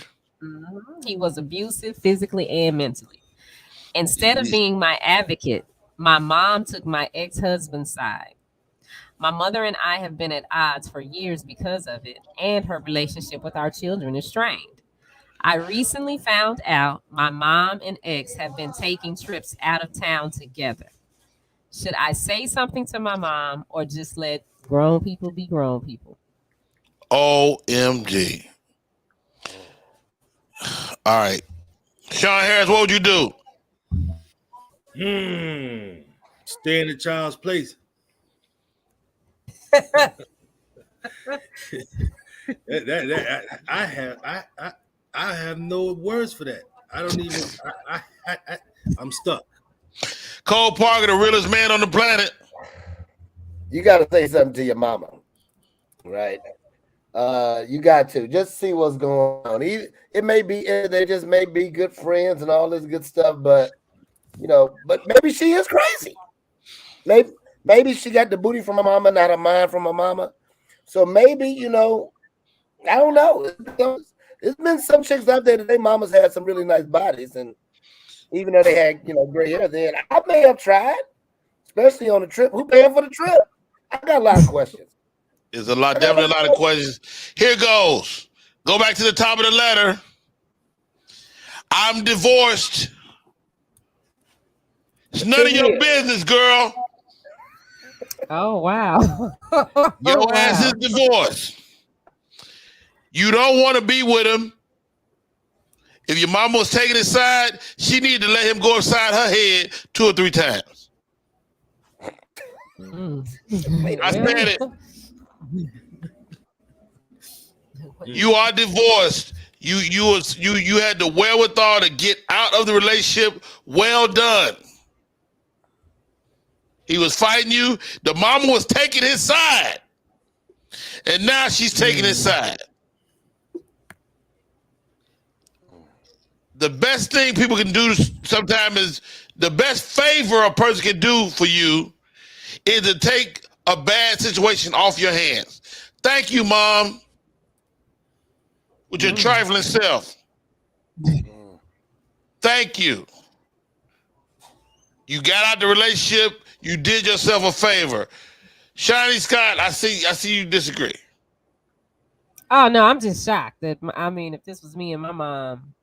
He was abusive physically and mentally. Instead of being my advocate, My mom took my ex-husband's side. My mother and I have been at odds for years because of it, and her relationship with our children is strained. I recently found out my mom and ex have been taking trips out of town together. Should I say something to my mom or just let grown people be grown people?
OMG. All right. Sean Harris, what would you do?
Stay in the child's place. I have no words for that. I don't even. I'm stuck.
Cole Parker, the realest man on the planet.
You got to say something to your mama, right? You got to just see what's going on. It may be they just may be good friends and all this good stuff, but but maybe she is crazy. Maybe she got the booty from her mama, not a mind from her mama. So maybe I don't know. There's been some chicks out there that their mamas had some really nice bodies, and even though they had gray hair, then I may have tried, especially on the trip. Who paying for the trip? I got a lot of questions.
There's definitely a lot of questions. Here goes. Go back to the top of the letter. I'm divorced. It's none of your business, girl.
Oh, wow.
Your ass is divorced. You don't want to be with him. If your mama was taking his side, she needed to let him go upside her head 2 or 3 times. I said it. You are divorced. You had the wherewithal to get out of the relationship. Well done. He was fighting you. The mama was taking his side. And now she's taking his side. The best thing people can do sometimes is the best favor a person can do for you is to take a bad situation off your hands. Thank you, Mom, with your trifling self. Thank you. You got out the relationship. You did yourself a favor. Shiny Scott, I see you disagree.
Oh, no, I'm just shocked that, if this was me and my mom,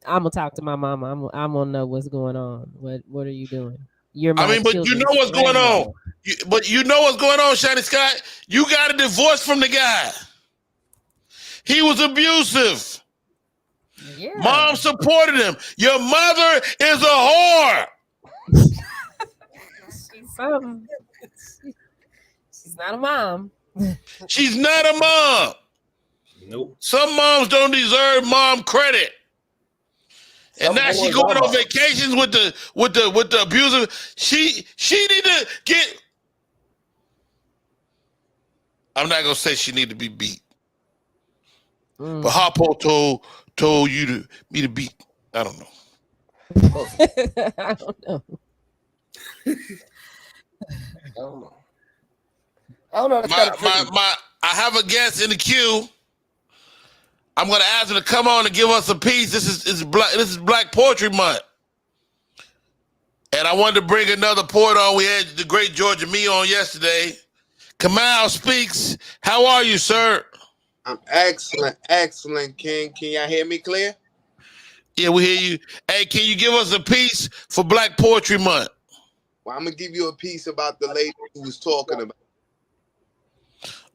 I'm going to talk to my mama. I'm going to know what's going on. What are you doing? You're my
but you know what's going on. You know what's going on, Shiny Scott. You got a divorce from the guy. He was abusive.
Yeah.
Mom supported him. Your mother is a whore.
She's not a mom.
She's not a mom.
Nope.
Some moms don't deserve mom credit. And now she going on vacations with the abuser. She need to get. I'm not gonna say she need to be beat. But Harpo told me to beat. I don't know.
I don't know.
I don't know.
I have a guest in the queue. I'm going to ask him to come on and give us a piece. This is Black Poetry Month. And I wanted to bring another poet on. We had the great Georgia Me on yesterday. Kamal Speaks. How are you, sir?
I'm excellent, King. Can y'all hear me clear?
Yeah, we hear you. Hey, can you give us a piece for Black Poetry Month?
Well, I'm going to give you a piece about the lady who was talking about.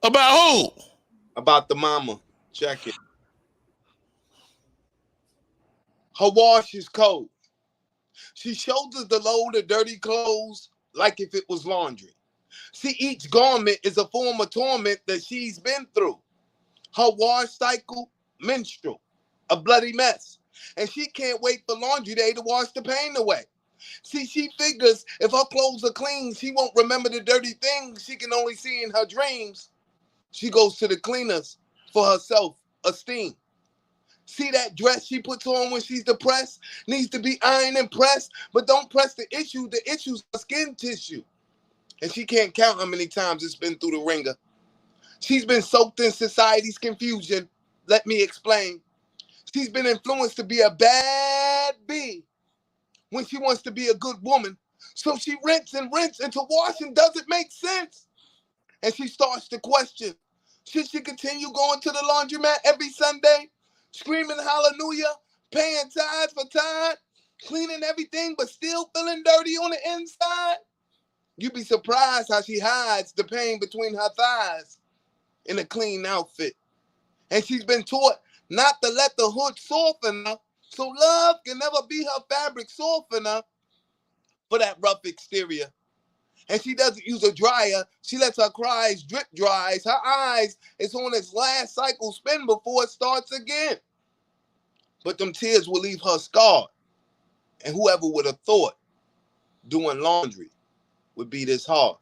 About who?
About the mama. Check it. Her wash is cold. She shoulders the load of dirty clothes like if it was laundry. See, each garment is a form of torment that she's been through. Her wash cycle, menstrual, a bloody mess. And she can't wait for laundry day to wash the pain away. See, she figures if her clothes are clean, she won't remember the dirty things she can only see in her dreams. She goes to the cleaners for her self-esteem. See that dress she puts on when she's depressed? Needs to be ironed and pressed, but don't press the issue. The issue's skin tissue. And she can't count how many times it's been through the ringer. She's been soaked in society's confusion. Let me explain. She's been influenced to be a bad bee when she wants to be a good woman So she rinse until washing doesn't make sense. And she starts to question, should she continue going to the laundromat every Sunday, screaming hallelujah, paying tithe for tithe, cleaning everything, but still feeling dirty on the inside? You'd be surprised how she hides the pain between her thighs in a clean outfit. And she's been taught not to let the hood soften her, so love can never be her fabric softener for that rough exterior. And she doesn't use a dryer. She lets her cries drip dries. Her eyes is on its last cycle spin before it starts again. But them tears will leave her scarred. And whoever would have thought doing laundry would be this hard.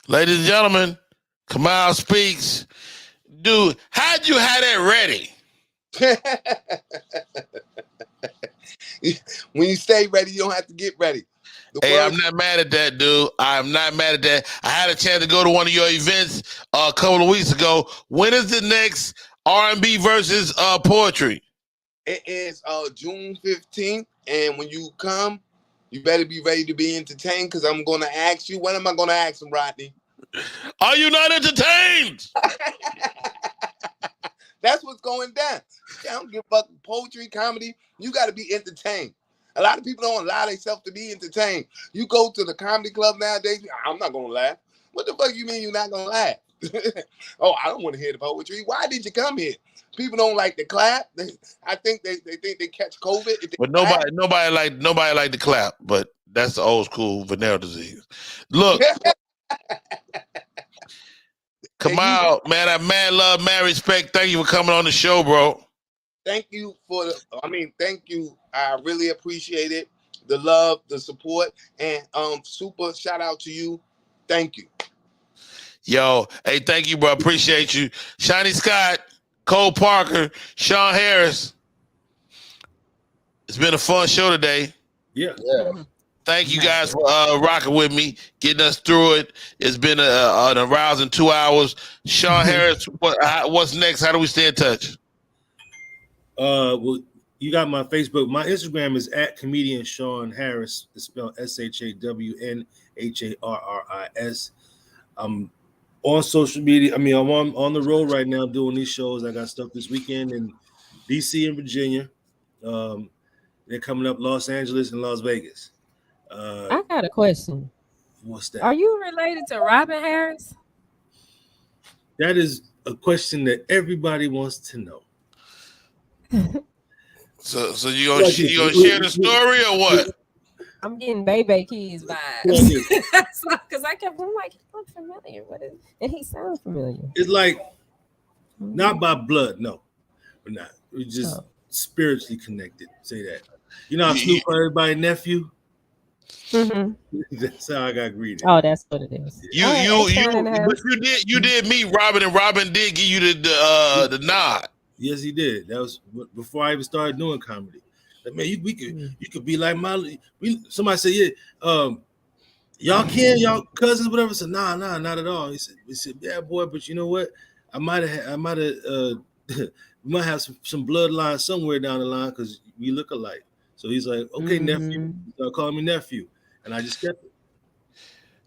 Ladies and gentlemen, Kamal speaks. Dude, how'd you have that ready?
When you stay ready, you don't have to get ready.
Hey, I'm not mad at that, dude. I'm not mad at that. I had a chance to go to one of your events a couple of weeks ago. When is the next R&B versus poetry?
It is June 15th, and when you come, you better be ready to be entertained, because I'm going to ask you. What am I going to ask him, Rodney?
Are you not entertained?
That's what's going down. I don't give a fuck poetry, comedy. You got to be entertained. A lot of people don't allow themselves to be entertained. You go to the comedy club nowadays, I'm not going to laugh. What the fuck you mean you're not going to laugh? Oh, I don't want to hear the poetry. Why did you come here? People don't like to clap. I think they think they catch COVID.
But nobody like to clap. But that's the old school venereal disease. Look, Kamal, man, I mad love, mad respect. Thank you for coming on the show, bro.
Thank you thank you. I really appreciate it. The love, the support, and super shout out to you. Thank you.
Yo, hey, thank you, bro. Appreciate you. Shiny Scott, Cole Parker, Sean Harris. It's been a fun show today.
Yeah.
Thank you guys for rocking with me, getting us through it. It's been an arousing 2 hours. Sean Harris, what's next? How do we stay in touch?
Well, you got my Facebook. My Instagram is at comedian Sean Harris. It's spelled ShawnHarris. I'm on social media. I mean, I'm on the road right now doing these shows. I got stuff this weekend in DC and Virginia. They're coming up Los Angeles and Las Vegas.
I got a question.
What's that?
Are you related to Robin Harris?
That is a question that everybody wants to know.
So you gonna share the story or what?
I'm getting baby kids vibes. Because I'm like, he looks familiar. And he sounds familiar.
It's like not by blood, no. We're not. We're just spiritually connected. Say that. You know how Snoop called everybody nephew? Mm-hmm. That's how I got greeted.
Oh, that's what it is.
But
you did meet Robin, and Robin did give you the nod.
Yes, he did. That was before I even started doing comedy. Like, man, you could be like somebody said, y'all cousins, whatever. I said, nah, not at all. He said, yeah, boy, but you know what? I might have we might have some bloodline somewhere down the line because we look alike. So he's like, okay, nephew. He started calling me nephew. And I just kept it.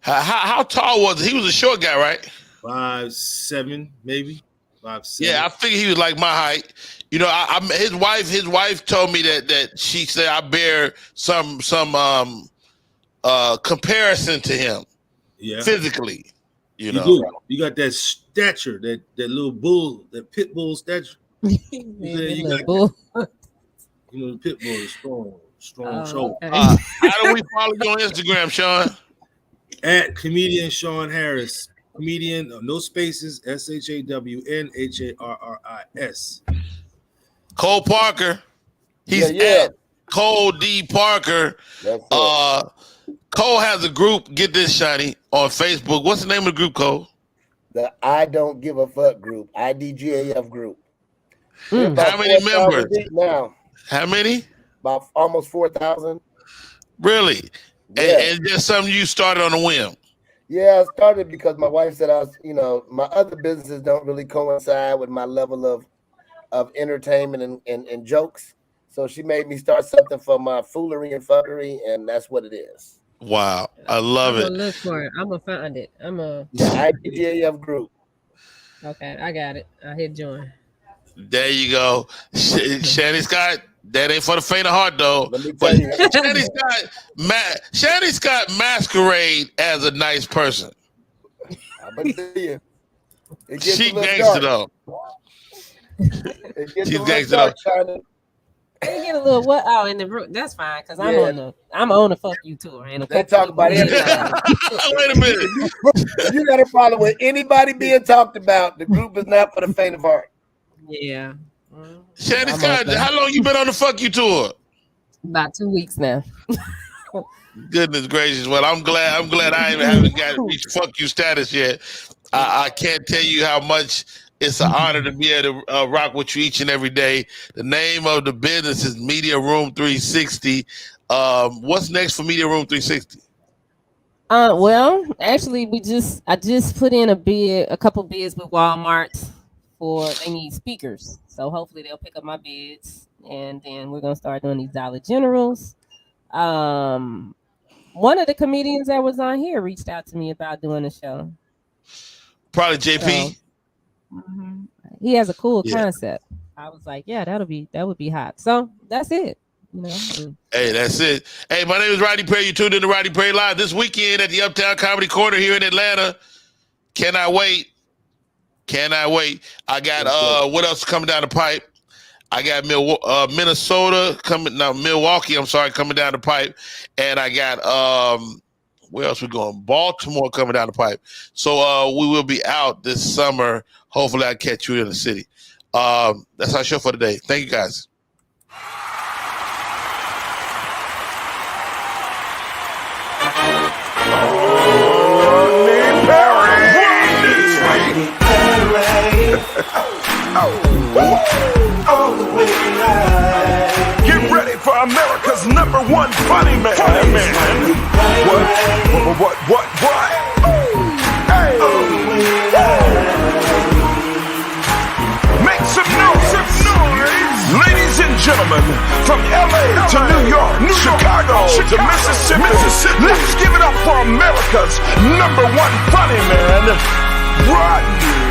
How tall was he? He was a short guy, right?
5'7", maybe. 5'7".
Yeah, I figured he was like my height. You know, his wife told me that she said I bear some comparison to him. Yeah. Physically. You know.
Do. You got that stature, that little bull, that pit bull stature. You got bull. You know, the pit bull is strong shoulder.
Okay. How do we follow you on Instagram, Sean?
At comedian Sean Harris. Comedian, no spaces, ShawnHarris.
Cole Parker. He's at Cole D. Parker. Cole has a group, get this, Shiny, on Facebook. What's the name of the group, Cole?
The I Don't Give a Fuck group, IDGAF group.
How many members?
Now.
How many?
About almost 4,000.
Really? Yeah. And just something you started on a whim?
Yeah, I started because my wife said my other businesses don't really coincide with my level of entertainment and jokes. So she made me start something for my foolery and fuckery, and that's what it is.
Wow, I love
I'm
it.
gonna look for it. I'm gonna find it.
IPGAF group.
Okay, I got it. I hit join.
There you go. Shanny Scott, that ain't for the faint of heart, though.
Let me tell you.
Shanny Scott masquerade as a nice person.
I'm gonna tell you.
She gangster, though. She's gangster, though.
They get a little what? Oh, in the room. That's fine, cause I'm on the fuck you tour. And
they talk about it.
Wait a minute.
If you got a problem with anybody being talked about, the group is not for the faint of heart.
Yeah.
Shanny Scott, how long you been on the fuck you tour?
About 2 weeks now.
Goodness gracious. Well, I'm glad I haven't got to reach fuck you status yet. I can't tell you how much it's an honor to be able to rock with you each and every day. The name of the business is Media Room 360. What's next for Media Room 360?
Well, actually, I just put in a couple bids with Walmart they need speakers. So hopefully they'll pick up my bids, and then we're gonna start doing these Dollar Generals. One of the comedians that was on here reached out to me about doing a show.
Probably JP.
So, he has a cool concept. I was like, yeah, that would be hot. So that's it. You know?
Hey, that's it. Hey, my name is Rodney Perry. You tuned in to Rodney Perry Live this weekend at the Uptown Comedy Corner here in Atlanta. Cannot wait. I got what else coming down the pipe? I got Minnesota Milwaukee, coming down the pipe. And I got where else we going? Baltimore coming down the pipe. So we will be out this summer. Hopefully I'll catch you in the city. That's our show for today. Thank you guys.
Get ready for America's #1 funny man. What? Hey. Make some noise. Ladies and gentlemen, from LA to New York, Chicago to Mississippi, let's give it up for America's #1 funny man, Rodney.